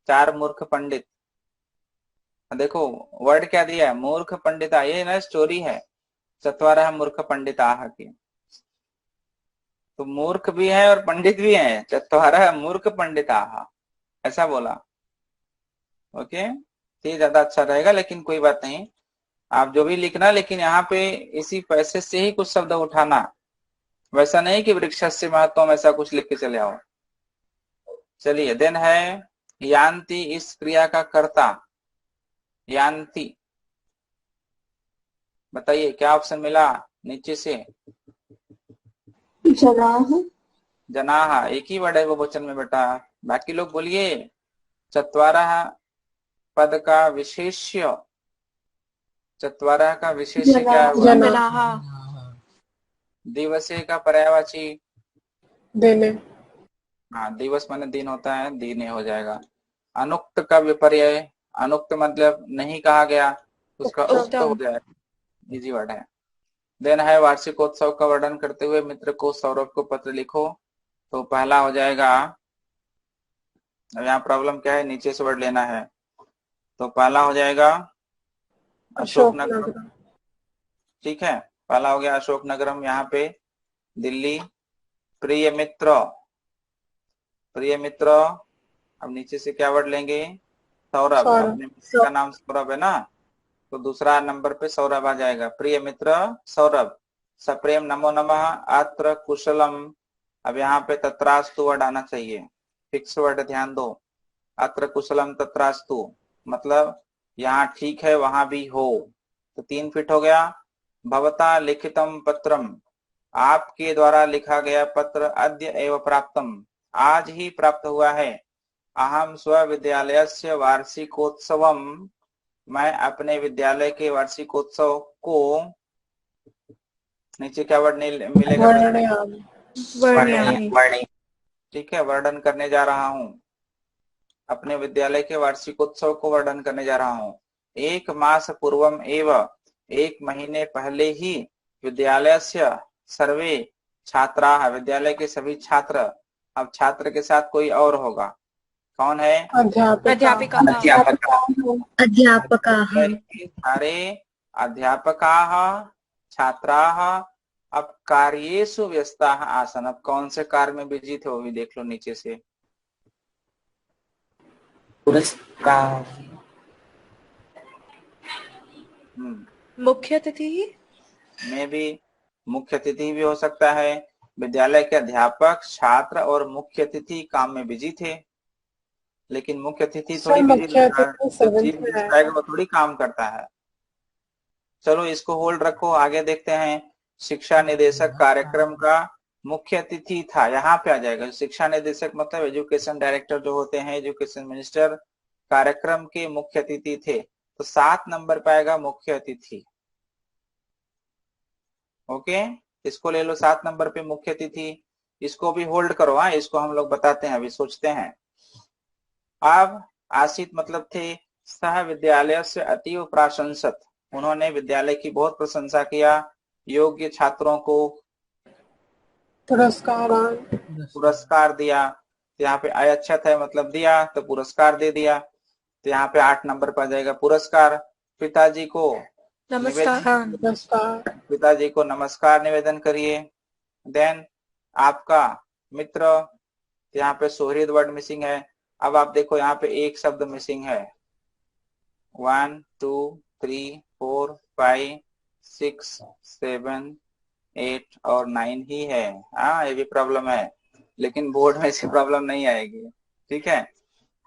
4 मूर्ख पंडित। देखो वर्ड क्या दिया है, मूर्ख पंडिता, ये ना स्टोरी है चत्वारः मूर्ख पंडिताः की। तो मूर्ख भी है और पंडित भी है, चत्वारः मूर्ख पंडिताः ऐसा बोला। ओके, ये ज्यादा अच्छा रहेगा, लेकिन कोई बात नहीं, आप जो भी लिखना, लेकिन यहाँ पे इसी पैसेज से ही कुछ शब्द उठाना, वैसा नहीं कि वृक्षस्य महत्वम ऐसा कुछ लिख के चले आओ। चलिए, देन है यान्ति, इस क्रिया का कर्ता यान्ति, बताइए क्या ऑप्शन मिला नीचे से? जनाः। जनाः एक ही वर्ड है वो वचन में बेटा, बाकी लोग बोलिए। चत्वारः पद का विशेष्य, चत्वारः का विशेष्य क्या हुआ? जनाः। दिवसे का पर्यायवाची दिने। हाँ, दिवस माने दिन होता है, दिने हो जाएगा। अनुक्त का विपर्यय, अनुक्त मतलब नहीं कहा गया, उसका उक्त हो जाएगा, इजी वर्ड है। देन है वार्षिकोत्सव का वर्णन करते हुए मित्र को सौरभ को पत्र लिखो, तो पहला हो जाएगा। अब यहाँ प्रॉब्लम क्या है, नीचे से वर्ड लेना है, तो पहला हो जाएगा अशोकनगरम, ठीक है, पहला हो गया अशोकनगरम यहाँ पे दिल्ली। प्रिय मित्र, प्रिय मित्र, अब नीचे से क्या वर्ड लेंगे? सौरभ, अपने मित्र का नाम सौरभ है ना, तो दूसरा नंबर पे सौरभ आ जाएगा। प्रिय मित्र सौरभ, सप्रेम नमो नमः, अत्र कुशलम। अब यहाँ पे तत्रास्तु वर्ड आना चाहिए, फिक्स वर्ड ध्यान दो। अत्र कुशलम तत्रास्तु मतलब यहाँ ठीक है वहां भी हो, तो 3 फिट हो गया। भवता लिखितम पत्रम, आपके द्वारा लिखा गया पत्र अद्य एव प्राप्तम, आज ही प्राप्त हुआ है। अहम स्वविद्यालयस्य वार्षिकोत्सवम, मैं अपने विद्यालय के वार्षिकोत्सव को, नीचे क्या वर्ड मिलेगा? ठीक है, वर्णन करने जा रहा हूँ, अपने विद्यालय के वार्षिकोत्सव को वर्णन करने जा रहा हूँ। 1 मास पूर्वम एव, 1 महीने पहले ही, विद्यालय से सर्वे छात्रा, विद्यालय के सभी छात्र। अब छात्र के साथ कोई और होगा, कौन है? अध्यापिका। सारे अध्यापकाः छात्राः अब कार्येषु व्यस्ताः आसन। अब कौन से कार्य में बिजी थे वो भी देख लो नीचे से। पुरस्कार, मुख्य अतिथि में भी, मुख्य अतिथि भी हो सकता है। विद्यालय के अध्यापक, छात्र और मुख्य अतिथि काम में बिजी थे, लेकिन मुख्य अतिथि थोड़ी बिजी, वो थोड़ी काम करता है। चलो इसको होल्ड रखो, आगे देखते हैं। शिक्षा निदेशक कार्यक्रम का मुख्य अतिथि था, यहाँ पे आ जाएगा। शिक्षा निदेशक मतलब एजुकेशन डायरेक्टर जो होते हैं, एजुकेशन मिनिस्टर, कार्यक्रम के मुख्य अतिथि थे, तो 7 नंबर पे आएगा मुख्य अतिथि। ओके, इसको ले लो 7 नंबर पे मुख्य अतिथि, इसको भी होल्ड करो। हाँ, इसको हम लोग बताते हैं, अभी सोचते हैं। अब आसित मतलब थे सह विद्यालय से अतीव प्रशंसत, उन्होंने विद्यालय की बहुत प्रशंसा किया। योग्य छात्रों को पुरस्कार दिया, तो यहाँ पे अयच्छत है मतलब दिया, तो पुरस्कार दे दिया, तो यहाँ पे 8 नंबर पर आ जाएगा पुरस्कार। पिताजी को नमस्कार, पिताजी को नमस्कार निवेदन करिए। देन आपका मित्र, यहाँ पे सोहृद वर्ड मिसिंग है। अब आप देखो यहाँ पे एक शब्द मिसिंग है, 1 2 3 4 5 6 7 8 और 9 ही है। हाँ, ये भी प्रॉब्लम है, लेकिन बोर्ड में इसकी प्रॉब्लम नहीं आएगी। ठीक है,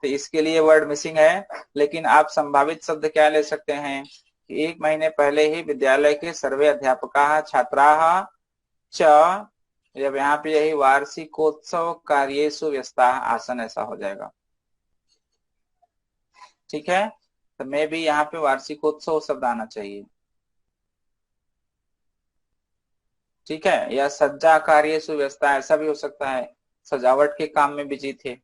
तो इसके लिए वर्ड मिसिंग है। लेकिन आप संभावित शब्द क्या ले सकते हैं कि 1 महीने पहले ही विद्यालय के सर्वे अध्यापका छात्रा च, जब यहाँ पे यही वार्षिकोत्सव कार्येषु व्यस्ता आसन, ऐसा हो जाएगा। ठीक है, तो मैं भी यहाँ पे वार्षिकोत्सव शब्द आना चाहिए। ठीक है, या सज्जा कार्येषु व्यस्ता, ऐसा भी हो सकता है, सजावट के काम में बिजी थे,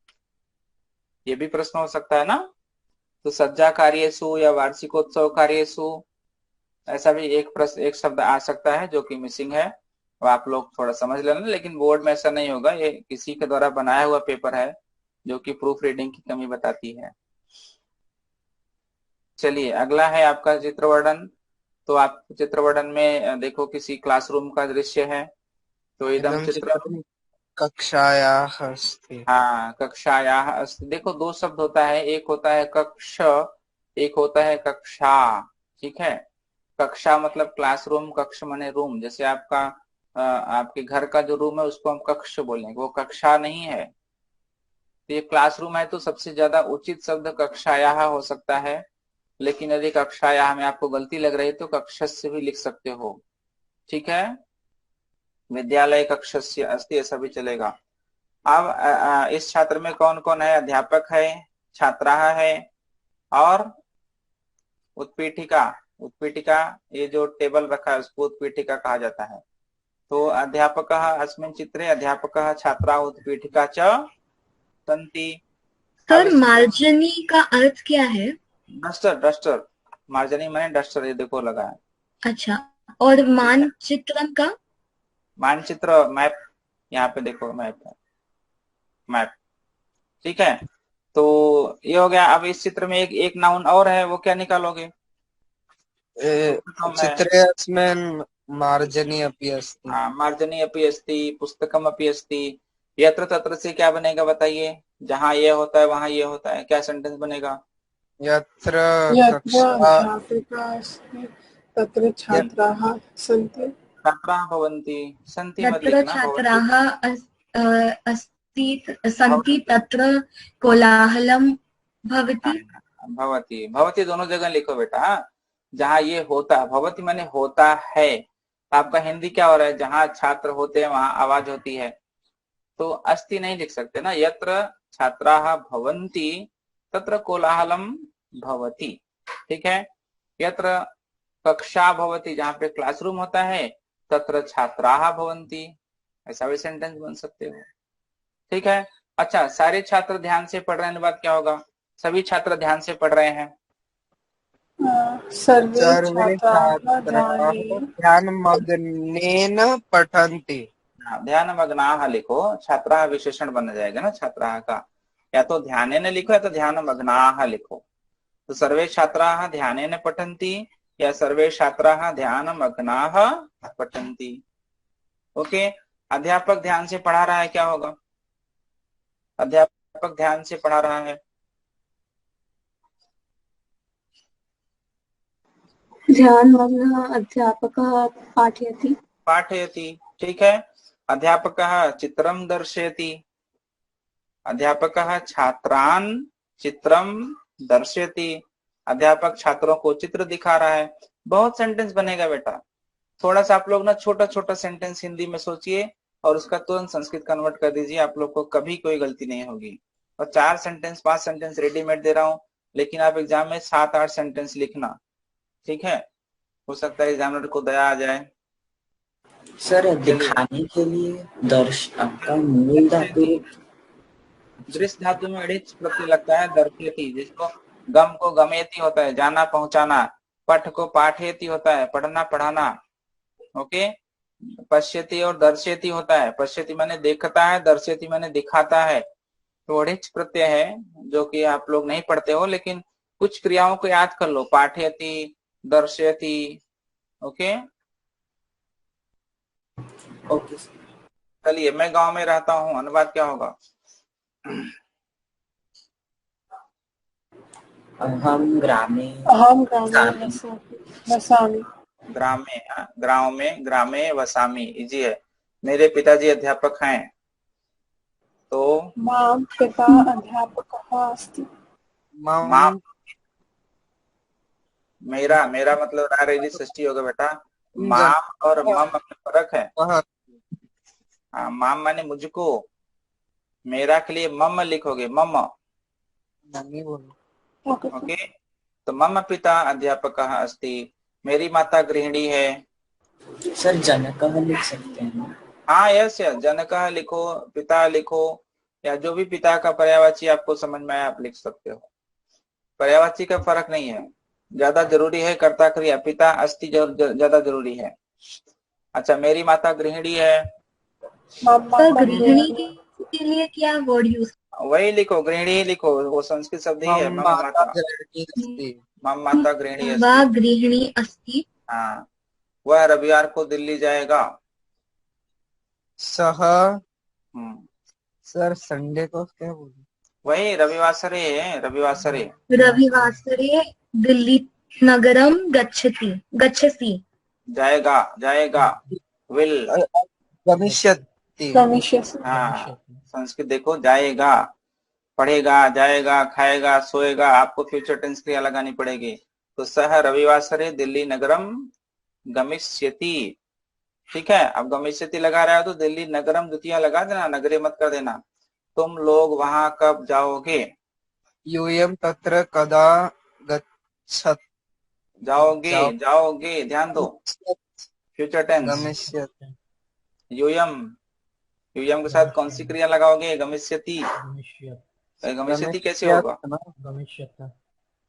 ये भी प्रश्न हो सकता है ना। तो सज्जा कार्येषु या वार्षिकोत्सव कार्येषु, ऐसा भी एक प्रश्न, एक शब्द आ सकता है जो कि मिसिंग है। और आप लोग थोड़ा समझ लेना, लेकिन बोर्ड में ऐसा नहीं होगा, ये किसी के द्वारा बनाया हुआ पेपर है जो कि प्रूफ रीडिंग की कमी बताती है। चलिए, अगला है आपका चित्र वर्णन। तो आप चित्र वर्णन में देखो किसी क्लासरूम का दृश्य है, तो इदम चित्र कक्षायाः अस्ति। हाँ, कक्षायाः अस्ति। देखो दो शब्द होता है, एक होता है कक्ष, एक होता है कक्षा। ठीक है, कक्षा मतलब क्लासरूम, कक्ष माने रूम। जैसे आपका आपके घर का जो रूम है उसको हम कक्ष बोलेंगे, वो कक्षा नहीं है। तो ये क्लासरूम है, तो सबसे ज्यादा उचित शब्द कक्षायाः हो सकता है। लेकिन यदि कक्षायाः में आपको गलती लग रही है तो कक्षस्य भी लिख सकते हो। ठीक है, विद्यालय कक्षस्य अस्ति, ऐसा भी चलेगा। अब इस छात्र में कौन कौन है? अध्यापक है, छात्रा है और उत्पीठिका। उत्पीठिका, ये जो टेबल रखा है उसको उत्पीठिका कहा जाता है। तो अध्यापकः अस्मिन् चित्रे अध्यापकः छात्रा उत्पीठिका च सन्ति। सर मार्जनी का अर्थ क्या है? डस्टर, डस्टर, मार्जनी माने डस्टर, ये देखो लगा है। अच्छा, और मानचित्रण का? मानचित्र, मैप, यहाँ पे देखो मैप है, मैप। ठीक है, तो ये हो गया। अब इस चित्र में एक नाउन और है, वो क्या निकालोगे? चित्रे अस्मिन् मार्जनी अपि अस्ति। मार्जनी अपि अस्ति, पुस्तकम अपि अस्ति। यत्र तत्र से क्या बनेगा बताइए? जहाँ ये होता है वहां ये होता है, क्या सेंटेंस बनेगा? यत्र अध्यापिका अस्ति तत्र छात्राः सन्ति। छात्राः भवन्ति, सन्ति मत यत्र लिखना, छात्राः अस्ति सन्ति तत्र कोलाहलं भवति। भवति, भवति दोनों जगह लिखो बेटा। जहाँ ये होता, भवति माने होता है। आपका हिंदी क्या हो रहा है? जहाँ छात्र होते हैं वहां आवाज होती है, तो अस्ति नहीं लिख सकते ना। यत्र छात्राः भवन्ति तत्र कोलाहलम भवति। ठीक है, यत्र कक्षा भवति, जहाँ पे क्लासरूम होता है, तत्र छात्राः भवन्ति, ऐसा भी सेंटेंस बन सकते हो। ठीक है, अच्छा, सारे छात्र ध्यान से पढ़ रहे हैं, बाद क्या होगा? सभी छात्र ध्यान से पढ़ रहे हैं। सर्वे छात्राः ध्यानमग्नेन पठन्ति। ध्यान मग्नाः लिखो, छात्राः विशेषण बन जाएगा ना छात्राः का। या तो ध्यानेन लिखो या तो ध्यान मग्नाः लिखो। तो सर्वे छात्राः ध्यानेन पठन्ति या सर्वे छात्राः ध्यान मग्नाः पठन्ति। ओके, अध्यापक ध्यान से पढ़ा रहा है, क्या होगा? अध्यापक ध्यान से पढ़ा रहा है, ध्यानमग्नः अध्यापकः पाठयति। पाठयति। ठीक है, अध्यापकः चित्रं दर्शयति, अध्यापकः छात्रान् चित्रं दर्शयति, अध्यापक छात्रों को चित्र दिखा रहा है। बहुत सेंटेंस बनेगा बेटा। थोड़ा सा आप लोग ना छोटा छोटा सेंटेंस हिंदी में सोचिए और उसका तुरंत संस्कृत कन्वर्ट कर दीजिए, आप लोग को कभी कोई गलती नहीं होगी। और 4 सेंटेंस 5 सेंटेंस रेडीमेड दे रहा हूँ, लेकिन आप एग्जाम में 7-8 सेंटेंस लिखना। ठीक है, हो सकता है एग्जामिनर को दया आ जाए। सर दिखाने के लिए दर्श आपका मूल धातु दृश्य धातु में ऋच प्रत्यय लगता है, दर्शयति, जिसको गम को गमेति होता है, जाना पहुंचाना। पठ को पाठयति होता है, पढ़ना पढ़ाना। ओके, पश्यति और दर्शयति होता है, पश्यति माने देखता है, दर्शयति माने दिखाता है। तो ऋच प्रत्यय है जो कि आप लोग नहीं पढ़ते हो, लेकिन कुछ क्रियाओं को याद कर लो, पाठयति, दर्शयति। Okay, okay. चलिए, मैं गांव में रहता हूँ, अनुवाद क्या होगा? अहम ग्रामे वसामि। ग्रामे, ग्रामे वसामि, इजी है। मेरे पिताजी अध्यापक हैं। तो मां पिता अध्यापकः अस्ति। माँ, मेरा मेरा मतलब रारेजी षष्ठी होगा बेटा। माम और मम में फर्क है। हाँ, माम माने मुझको, मेरा के लिए मम लिखोगे, मम। ओके, तो मम पिता अध्यापकः अस्ति, मेरी माता गृहिणी है। सर जनकः लिख सकते हैं। हाँ यस यस, जनकः लिखो, पिता लिखो, या जो भी पिता का पर्यायवाची आपको समझ में आया आप लिख सकते हो। पर्यायवाची का फर्क नहीं है, ज्यादा जरूरी है कर्ता क्रिया, पिता अस्ति ज्यादा जरूरी है। अच्छा, मेरी माता गृहिणी है, सर गृहिणी के लिए क्या वर्ड यूज? वही लिखो, गृहिणी लिखो, वो संस्कृत शब्द ही है, मम माता। मम माता गृहिणी वा अस्ति। गृहिणी अस्ति। हाँ, वह रविवार को दिल्ली जाएगा। सह हम्म, सर संडे को क्या बोलूं? वही रविवासरे है, रविवासरे। रविवासरे दिल्ली नगरम गच्छति गच्छसि। जाएगा, जाएगा, विल। गमिष्यति। गमिष्यसि। हाँ, संस्कृत देखो, जाएगा, पढ़ेगा, जाएगा, खाएगा, सोएगा, आपको फ्यूचर टेंस क्रिया लगानी पड़ेगी। तो सह रविवासरे दिल्ली नगरम गमिष्यति। ठीक है, अब गमिष्यति लगा रहा है तो दिल्ली नगरम द्वितीय लगा देना, नगरे मत कर देना। तुम लोग वहां कब जाओगे? यूयम तत्र कदा गच्छत। जाओगे, जाओगे, ध्यान दो, फ्यूचर टेंस। गमिष्यति। यूयम, यूयम के साथ कौन सी क्रिया लगाओगे? गमिष्यति। गमिष्यति कैसे होगा?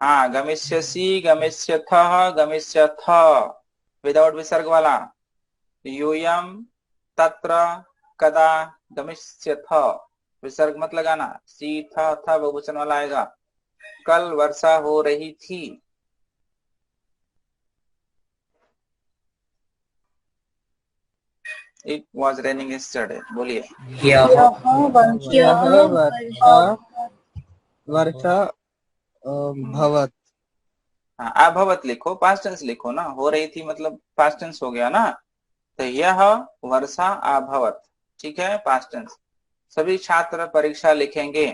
हाँ, गमिष्यसि, गमिष्यथः, गमिष्यथ, विदाउट विसर्ग वाला। यूयम तत्र कदा गमिष्यथ, विसर्ग मत लगाना, सी था बहुवचन वाला आएगा। कल वर्षा हो रही थी। It was raining yesterday. बोलिए। वर्षा भवत। हाँ, अभवत लिखो, पास्ट टेंस लिखो ना, हो रही थी मतलब पास्ट टेंस हो गया ना। तो यह वर्षा अभवत, ठीक है, पास्ट टेंस। सभी छात्र परीक्षा लिखेंगे।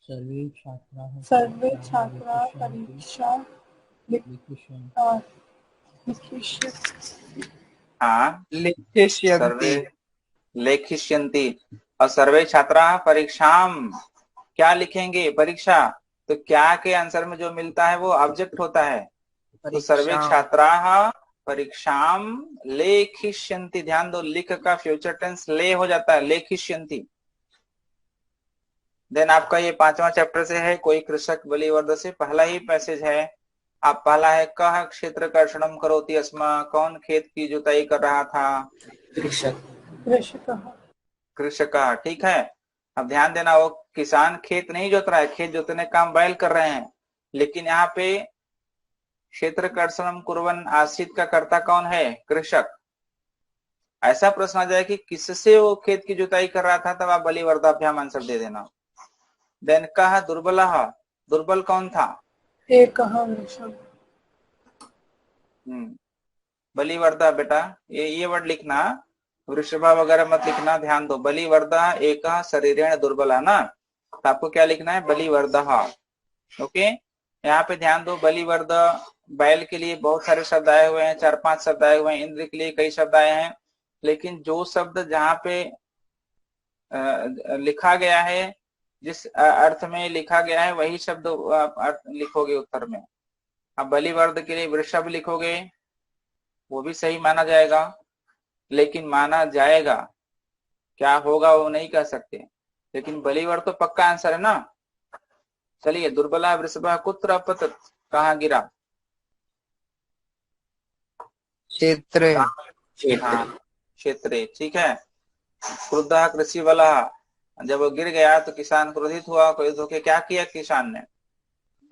सर्वे छात्रा परीक्षा हाँ, लिखिष्यन्ति। सर्वे लेखिष्यन्ति, और सर्वे छात्रा परीक्षाम, क्या लिखेंगे? परीक्षा। तो क्या के आंसर में जो मिलता है वो ऑब्जेक्ट होता है। तो सर्वे छात्रा परीक्षाम लेखिष्यन्ति, ध्यान दो, लिख का फ्यूचर टेंस ले हो जाता है, लेखिष्यन्ति। देन आपका ये 5वां चैप्टर से है, कोई कृषक बलिवर्द से पहला ही पैसेज है। आप पहला है, कह क्षेत्र कर्षणम करोति अस्मा, कौन खेत की जुताई कर रहा था? कृषक, ठीक है। अब ध्यान देना, वो किसान खेत नहीं जोत रहा है, खेत जोतने काम बैल कर रहे हैं, लेकिन यहाँ पे क्षेत्र कर्षणम कुर्वन् आश्रित का कर्ता कौन है? कृषक। ऐसा प्रश्न आ जाए कि किससे वो खेत की जुताई कर रहा था, तब आप बलिवर्दाभ्याम आंसर दे देना। देन कह दुर्बलः, दुर्बल कौन था? बलिवर्दा, बेटा ये वर्ड लिखना, वृषभा वगैरह मत लिखना, ध्यान दो। बलिवर्दा एक शरीरेण दुर्बला ना, तो आपको क्या लिखना है? बलिवर्दः। ओके, यहाँ पे ध्यान दो, बलिवर्द बैल के लिए बहुत सारे शब्द आए हुए हैं, 4-5 शब्द आए हुए हैं, इंद्र के लिए कई शब्द आए हैं, लेकिन जो शब्द जहाँ पे लिखा गया है, जिस अर्थ में लिखा गया है, वही शब्द अर्थ लिखोगे उत्तर में। अब बलिवर्द के लिए वृषभ लिखोगे, वो भी सही माना जाएगा, लेकिन माना जाएगा, क्या होगा वो नहीं कह सकते, लेकिन बलिवर्द तो पक्का आंसर है ना। चलिए, दुर्बला वृषभ कुत्र अपतत, कहाँ गिरा? क्षेत्रे। क्षेत्रे, ठीक है। क्रुद्ध कृषि वाला, जब वो गिर गया तो किसान क्रोधित हुआ, क्रोधित होकर क्या किया किसान ने?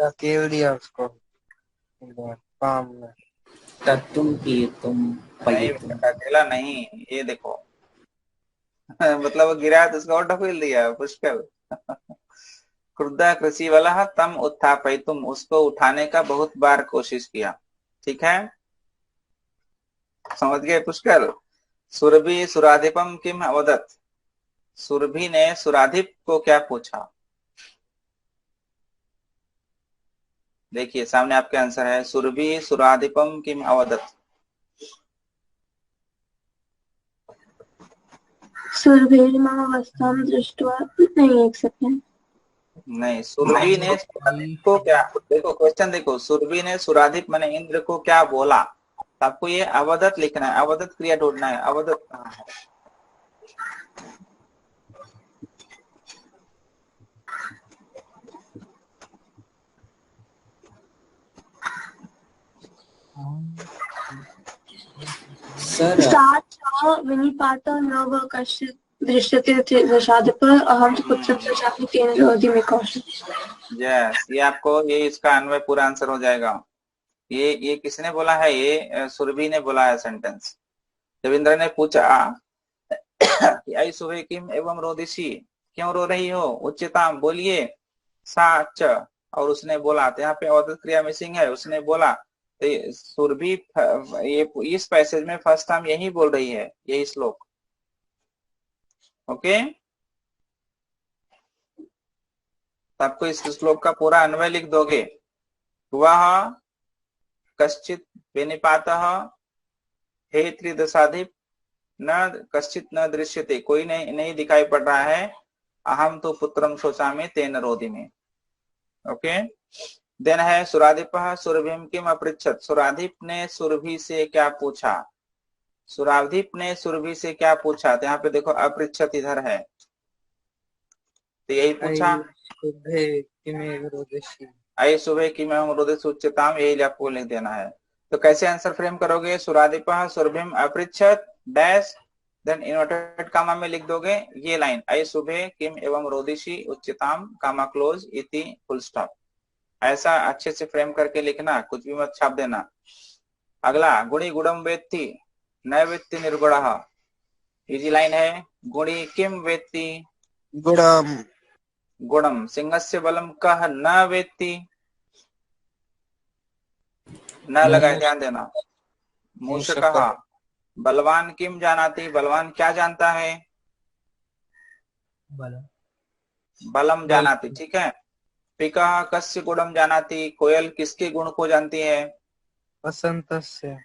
धकेल दिया उसको पाम में। नहीं, अकेला नहीं, ये देखो मतलब वो गिरा तो उसको और ढकेल दिया, पुष्कर। क्रुद्ध कृषि वाला तम उत्थापयितुम, उसको उठाने का बहुत बार कोशिश किया, ठीक है, समझ गए पुष्कर? सुरभि सुराधिपम किम अवदत्। सुरभि ने सुराधिप को क्या पूछा। देखिए सामने आपके आंसर है, सुरभि सुराधिपम किम अवदत्। सुरभिर्मावस्थां दृष्ट्वा, नहीं एक सेकंड, नहीं, सुरभि ने सुराधिप को क्या, देखो क्वेश्चन देखो, सुरभि ने सुराधिप माने इंद्र को क्या बोला। तो आपको ये अवदत् लिखना है, अवदत् क्रिया ढूंढना है। अवदत् कहाँ है। सर विनिपात न व कश्चित् दृश्यते दशाधिप अहम च पुत्रं प्रजापति तेन रोधि में कौशल। यस, ये आपको ये इसका अन्वय पूरा आंसर हो जाएगा। ये किसने बोला है, ये सुरभि ने बोला है सेंटेंस। जब इंद्र ने पूछा कि आई सुबह किम एवं रोदिशी, क्यों रो रही हो, उच्चताम बोलिए, साच, और उसने बोला। तो यहाँ पे अवदत् क्रिया मिसिंग है, उसने बोला। तो सुरभि ये इस पैसेज में फर्स्ट टाइम यही बोल रही है, यही श्लोक। ओके, तो आपको इस श्लोक का पूरा अन्वय लिख दोगे। वह कश्चित विनिपातः हे त्रिदशाधिप न कश्चित न दृश्यते, कोई नहीं दिखाई पड़ रहा है। अहम तो पुत्रम शोचामि तेन रोदिमि। ओके, देन है सुराधिपः सुरभिम किम अपृच्छत्। सुराधिप ने सुरभि से क्या पूछा। सुराधिप ने सुरभि से क्या पूछा। तो यहाँ पे देखो अपृच्छत् इधर है, तो यही पूछा। आई सुबह की मैं रोदिषि उच्चताम, यही आपको लिख देना है। तो कैसे आंसर फ्रेम करोगे। सुराधिपः सुरभिम अपृच्छत् डैश, देन इन्वर्टेड कामा में लिख दोगे ये लाइन, आई सुबह किम एवं रोदिषि उच्चताम कामा क्लोज इति फुल स्टॉप। ऐसा अच्छे से फ्रेम करके लिखना, कुछ भी मत छाप देना। अगला, गुणी गुणम वेत्ति न वेत्ति निर्गुणः। इजी लाइन है, गुणी किम वेत्ति गुणम। गुणम सिंहस्य बलम कह न वेत्ति, न लगाए, ध्यान देना। मूषकः बलवान किम जानाति, बलवान क्या जानता है। बलम जानाति, ठीक है। पिकः कस्य गुणम जानाति, कोयल किसके गुण को जानती है। वसंतस्य।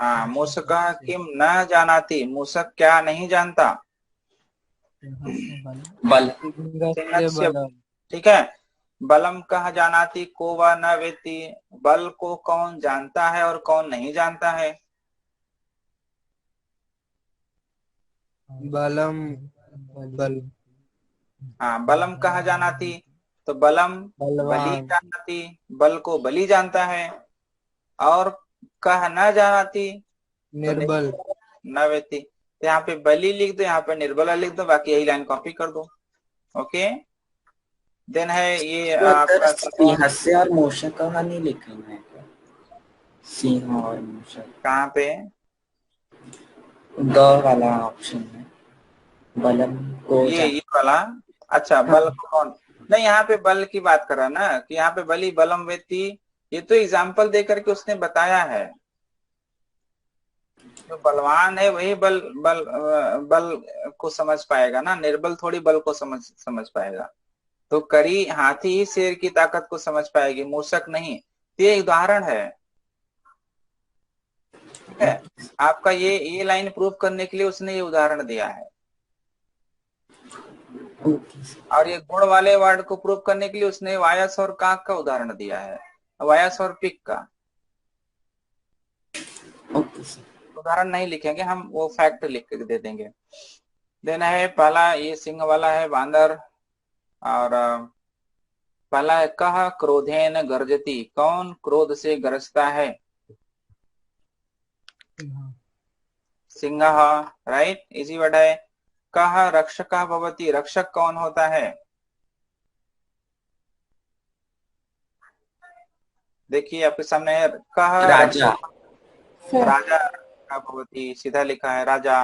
हाँ, मूषकः किम न जानाति, मूषक क्या नहीं जानता। बल। ठीक है। बलम कह जानाति को व न वेत्ति, बल को कौन जानता है और कौन नहीं जानता है। बलम बल। हाँ, बलम कह जानाति, तो बलम बली जानाति, बल को बली जानता है। और कह न जानाति निर्बल न वेत्ति। तो यहाँ पे बली लिख दो, यहाँ पे निर्बला लिख दो, बाकी यही लाइन कॉपी कर दो। ओके, देन है ये आपका सिंहस्य और मूषक नहीं लिखा है, सिंह और मूषक कहाँ पे, द वाला ऑप्शन है। बलम को ये वाला। अच्छा, बल को कौन, नहीं यहाँ पे बल की बात कर रहा ना, कि यहाँ पे बली बलम वेत्ति, ये तो एग्जाम्पल दे करके उसने बताया है। जो बलवान है वही बल को समझ पाएगा ना, निर्बल थोड़ी बल को समझ पाएगा। तो करी हाथी ही शेर की ताकत को समझ पाएगी, मूषक नहीं। ये उदाहरण है, ठीक है। आपका ये लाइन प्रूव करने के लिए उसने ये उदाहरण दिया है। और ये गुण वाले वर्ड को प्रूव करने के लिए उसने वायस और काक का उदाहरण दिया है, वायस और पिक का। उदाहरण नहीं लिखेंगे हम, वो फैक्ट लिख के दे देंगे। देना है पहला, ये सिंह वाला है बांदर। और पहला है कह क्रोधेन गर्जती, कौन क्रोध से गरजता है। सिंह, राइट, इजी वर्ड है। कह रक्षकः भवति, रक्षक कौन होता है। देखिए आपके सामने है, कह राजा। राजा का भवति, सीधा लिखा है राजा।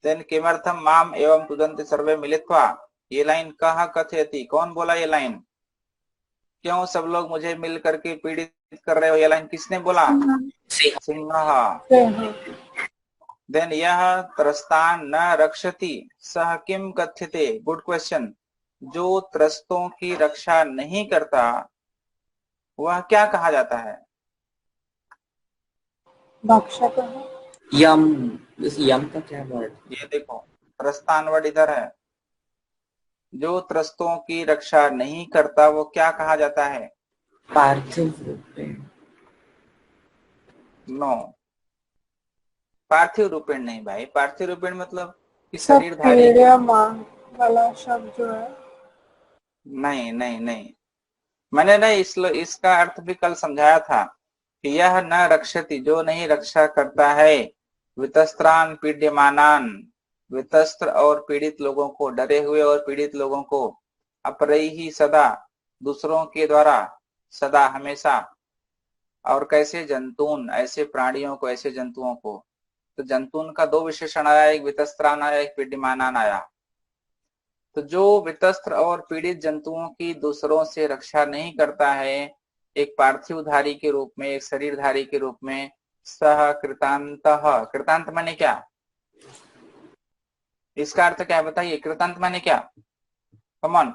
देन किमर्थम माम एवं तुदन्ति सर्वे मिलित्वा, ये लाइन कह कथयति, कौन बोला ये लाइन, क्यों सब लोग मुझे मिल करके पीड़ित कर रहे हो, ये लाइन किसने बोला। सिंह। देन यह त्रस्तान न रक्षति सह किम कथ्यते। Good question. जो त्रस्तों की रक्षा नहीं करता वह क्या कहा जाता है? भक्षकः। यम, इस यम का क्या वर्ड? ये देखो त्रस्तान वर्ड इधर है। जो त्रस्तों की रक्षा नहीं करता वो क्या कहा जाता है? पार्थिव रूपेण। नो, पार्थिव रूपेण नहीं भाई। पार्थिव रूपेण मतलब कि सर शरीरधारी। पीड़्यमान वाला शब्द जो है। नहीं नहीं नहीं, मैंने ना इसका अर्थ भी कल समझाया था कि यह न रक्षति, जो नहीं रक्षा करता है, वितस्त्रान पीड्यमानान, वितस्त्र और पीड़ित लोगों को, डरे हुए और पीड़ित लोगों को, अपरैहि सदा, दूसरों के द्वारा, सदा हमेशा, और कैसे जंतून, ऐसे प्राणियों को, ऐसे जंतुओं को। तो जंतून का दो विशेषण आया, एक वितस्त्रान आया, एक पीड्यमानान आया। तो जो वितस्त्र और पीड़ित जंतुओं की दूसरों से रक्षा नहीं करता है, एक पार्थिवधारी के रूप में, एक शरीरधारी के रूप में, सह कृतांतः। कृतांत माने क्या? इसका अर्थ क्या है बताइए? कृतांत माने क्या? कमॉन।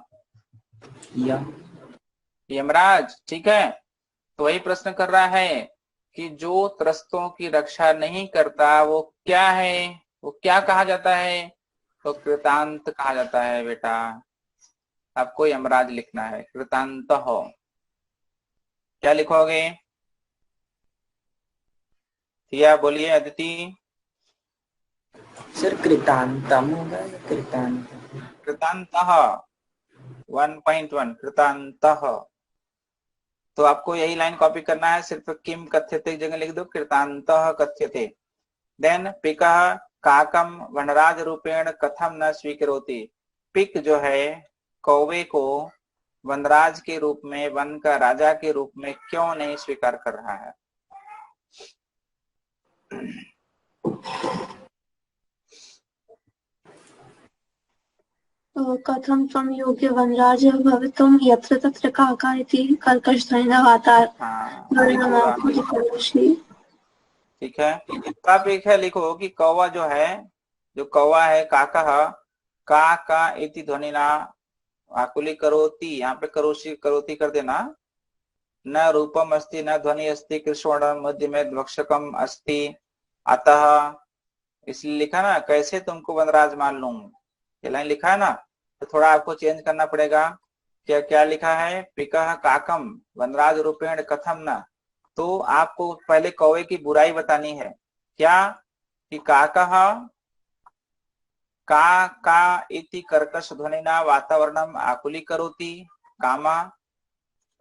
यमराज, ठीक है। तो वही प्रश्न कर रहा है कि जो त्रस्तों की रक्षा नहीं करता वो क्या है, वो क्या कहा जाता है? तो कृतांत कहा जाता है बेटा। आपको यमराज लिखना है, कृतांत हो। क्या लिखोगे? या बोलिए अदिति। सर कृतांतम होगा या कृतांत? कृतांतः 1.1 कृतांतः। तो आपको यही लाइन कॉपी करना है, सिर्फ किम कथ्यते की जगह लिख दो कृतांतः कथ्यते। देन पिकः काकम वनराज रूपेण कथम न स्वीकरोति। पिक जो है कौवे को वनराज के रूप में, वन का राजा के रूप में क्यों नहीं स्वीकार कर रहा है? कथम त्वं योग्य वनराज भवितुं यत्र तत्र काका इति कर्कशध्वनिना वातावरणमाकुलीकरोषि। ठीक है। तो आप एक है लिखो कि कौवा जो है, जो कौवा है काका, का का इति ध्वनिना आकुली करोति, यहाँ पे करोशी करोति कर देना। न रूपम अस्ति न ध्वनि अस्ति कृष्ण मध्य में भक्षकम अस्ति अतः, इसलिए लिखा ना, कैसे तुमको वनराज मान लूं, ये लाइन लिखा है ना। तो थोड़ा आपको चेंज करना पड़ेगा। क्या क्या लिखा है? पिकः काकम वनराज रूपेण कथम न। तो आपको पहले कौवे की बुराई बतानी है। क्या? कि काकः का इति कर्कश ध्वनिना वातावरणम आकुली करोति, कामा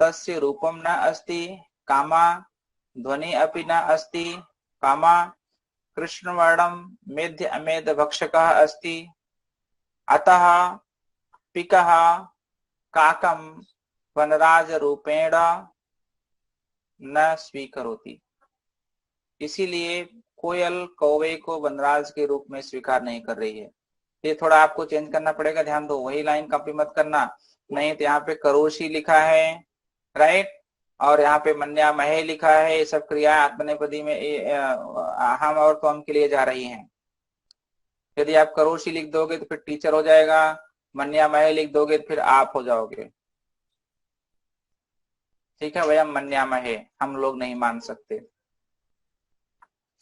तस्य रूपम न अस्ति, कामा ध्वनि अपि न अस्ति, कामा कृष्णवर्णम मेध्य अमेध भक्षकः अस्ति, अतः पिकः काकम वनराज रूपेण न स्वीकरोति। इसीलिए कोयल कौवे को वनराज के रूप में स्वीकार नहीं कर रही है। ये थोड़ा आपको चेंज करना पड़ेगा, ध्यान दो। वही लाइन कॉपी मत करना, नहीं तो यहाँ पे करोशी लिखा है, राइट, और यहाँ पे मन्या महे लिखा है। ये सब क्रिया आत्मनेपदी में हम और त्वम के लिए जा रही हैं। यदि आप करोशी लिख दोगे तो फिर टीचर हो जाएगा, मन्या महे लिख दोगे तो फिर आप हो जाओगे। ठीक है, वयम मन्या महे, हम लोग नहीं मान सकते।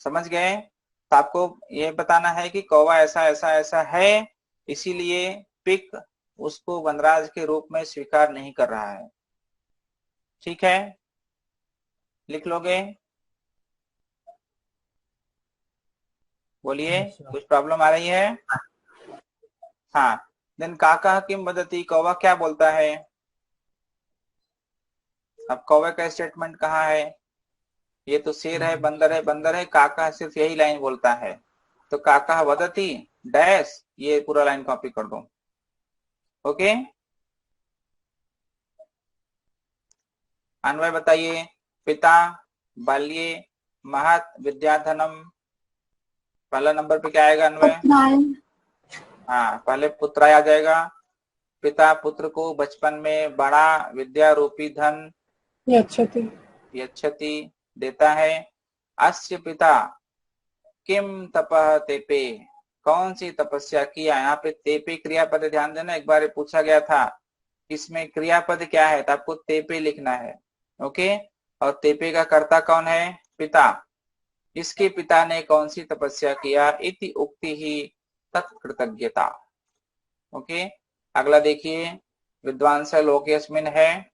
समझ गए? तो आपको ये बताना है कि कौवा ऐसा ऐसा ऐसा है, इसीलिए पिक उसको वनराज के रूप में स्वीकार नहीं कर रहा है। ठीक है, लिख लोगे? बोलिए, कुछ प्रॉब्लम आ रही है? हाँ। देन काका किम वदति, कौवा क्या बोलता है? अब कौवे का स्टेटमेंट कहाँ है? ये तो शेर है, बंदर है, बंदर है, काका सिर्फ यही लाइन बोलता है। तो काका वदति डैश, ये पूरा लाइन कॉपी कर दो। ओके, अन्वय बताइए। पिता बाल्ये महत विद्याधनम, पहला नंबर पे क्या आएगा अन्वय? हाँ, पहले पुत्राय आ जाएगा। पिता पुत्र को बचपन में बड़ा विद्या रूपी धन यच्छति यच्छति देता है। अस्य पिता किम तपः तेपे, कौन सी तपस्या किया। यहाँ पे तेपे क्रियापद, ध्यान देना, एक बार पूछा गया था इसमें क्रियापद क्या है, तो आपको तेपे लिखना है। ओके, और तेपे का कर्ता कौन है, पिता। इसके पिता ने कौन सी तपस्या किया, इति उक्ति ही तत्कृतज्ञता। ओके, अगला देखिए, विद्वांस लोकेस्मिन है,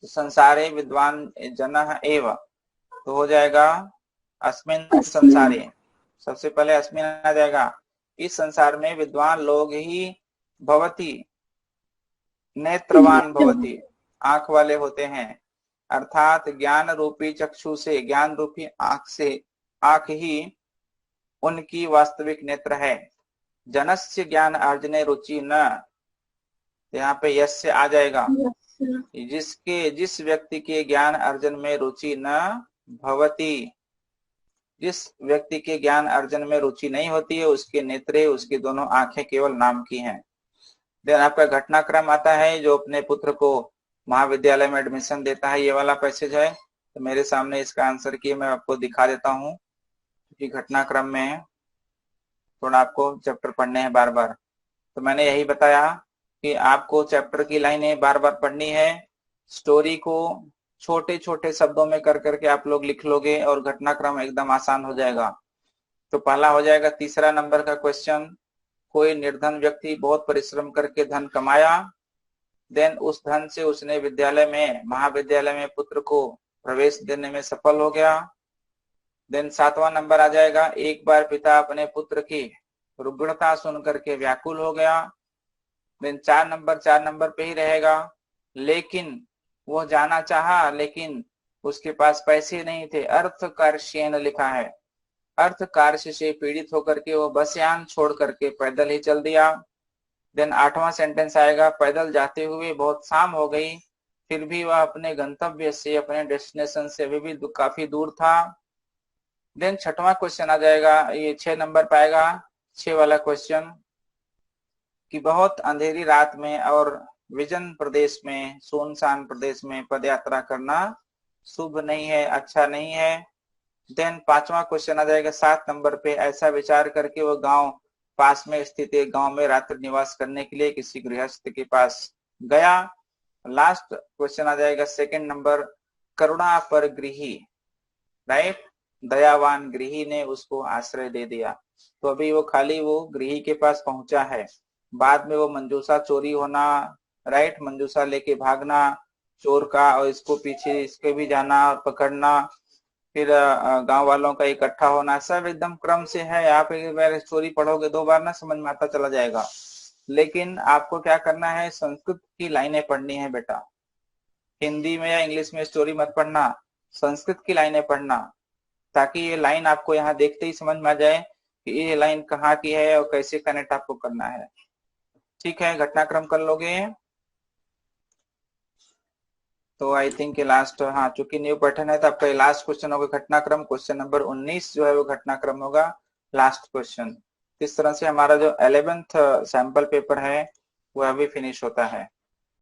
संसारे विद्वान जनः एव, तो हो जाएगा अस्मिन संसारे। सबसे पहले अस्मिन आ जाएगा, इस संसार में विद्वान लोग ही भवती, नेत्रवान भवती, आंख वाले होते हैं, अर्थात ज्ञान रूपी चक्षु से, ज्ञान रूपी आंख से, आंख ही उनकी वास्तविक नेत्र है। जनस्य ज्ञान अर्जने रुचि न, यहाँ पे यस्य आ जाएगा, जिस व्यक्ति के ज्ञान अर्जन में रुचि न भवती, जिस व्यक्ति के ज्ञान अर्जन में रुचि नहीं होती है, उसके नेत्रे, उसकी दोनों आंखें केवल नाम की हैं। देन आपका घटनाक्रम आता है, जो अपने पुत्र को महाविद्यालय में एडमिशन देता है, ये वाला पैसेज है। तो मेरे सामने इसका आंसर की मैं आपको दिखा देता हूँ, क्योंकि घटनाक्रम में थोड़ा आपको चैप्टर पढ़ने हैं बार बार। तो मैंने यही बताया कि आपको चैप्टर की लाइनें बार बार पढ़नी है, स्टोरी को छोटे छोटे शब्दों में कर करके आप लोग लिख लोगे और घटनाक्रम एकदम आसान हो जाएगा। तो पहला हो जाएगा 3 नंबर का क्वेश्चन, कोई निर्धन व्यक्ति बहुत परिश्रम करके धन कमाया, देन उस धन से उसने विद्यालय में, महाविद्यालय में पुत्र को प्रवेश देने में सफल हो गया। देन 7वां नंबर आ जाएगा, एक बार पिता अपने पुत्र की रुग्णता सुन करके व्याकुल हो गया। देन 4 नंबर पे ही रहेगा, लेकिन वो जाना चाहा, लेकिन उसके पास पैसे नहीं थे, अर्थ कार्श्येन लिखा है, अर्थ कार्य से पीड़ित होकर के वो बस यान छोड़ करके पैदल ही चल दिया। देन 8वां सेंटेंस आएगा, पैदल जाते हुए बहुत शाम हो गई, फिर भी वह अपने गंतव्य से, अपने डेस्टिनेशन से अभी भी काफी दूर था। देन 6वां क्वेश्चन आ जाएगा, ये 6 नंबर पाएगा, 6 वाला क्वेश्चन, कि बहुत अंधेरी रात में और विजन प्रदेश में, सुनसान प्रदेश में पदयात्रा करना शुभ नहीं है, अच्छा नहीं है। देन 5वां क्वेश्चन आ जाएगा 7 नंबर पे, ऐसा विचार करके वो गांव पास में स्थित एक गांव में रात्रि निवास करने के लिए किसी गृहस्थ के पास गया। लास्ट क्वेश्चन आ जाएगा 2 नंबर, करुणा पर गृही, राइट, दयावान गृही ने उसको आश्रय दे दिया। तो अभी वो खाली वो गृही के पास पहुंचा है, बाद में वो मंजूषा चोरी होना, राइट, मंजूषा लेके भागना चोर का, और इसको पीछे इसके भी जाना और पकड़ना, फिर गांव वालों का इकट्ठा होना, सब एकदम क्रम से है। आप एक बार स्टोरी पढ़ोगे 2 बार ना समझ में आता चला जाएगा, लेकिन आपको क्या करना है, संस्कृत की लाइनें पढ़नी है बेटा, हिंदी में या इंग्लिश में स्टोरी मत पढ़ना, संस्कृत की लाइनें पढ़ना, ताकि ये लाइन आपको यहाँ देखते ही समझ में आ जाए कि ये लाइन कहाँ की है और कैसे कनेक्ट आपको करना है। ठीक है, घटनाक्रम कर लोगे तो आई थिंक लास्ट, हाँ, चूंकि न्यू पैटर्न है तो आपका लास्ट क्वेश्चन होगा घटनाक्रम, क्वेश्चन नंबर 19 जो है वो घटनाक्रम होगा, लास्ट क्वेश्चन। इस तरह से हमारा जो 11th सैंपल पेपर है वो अभी फिनिश होता है।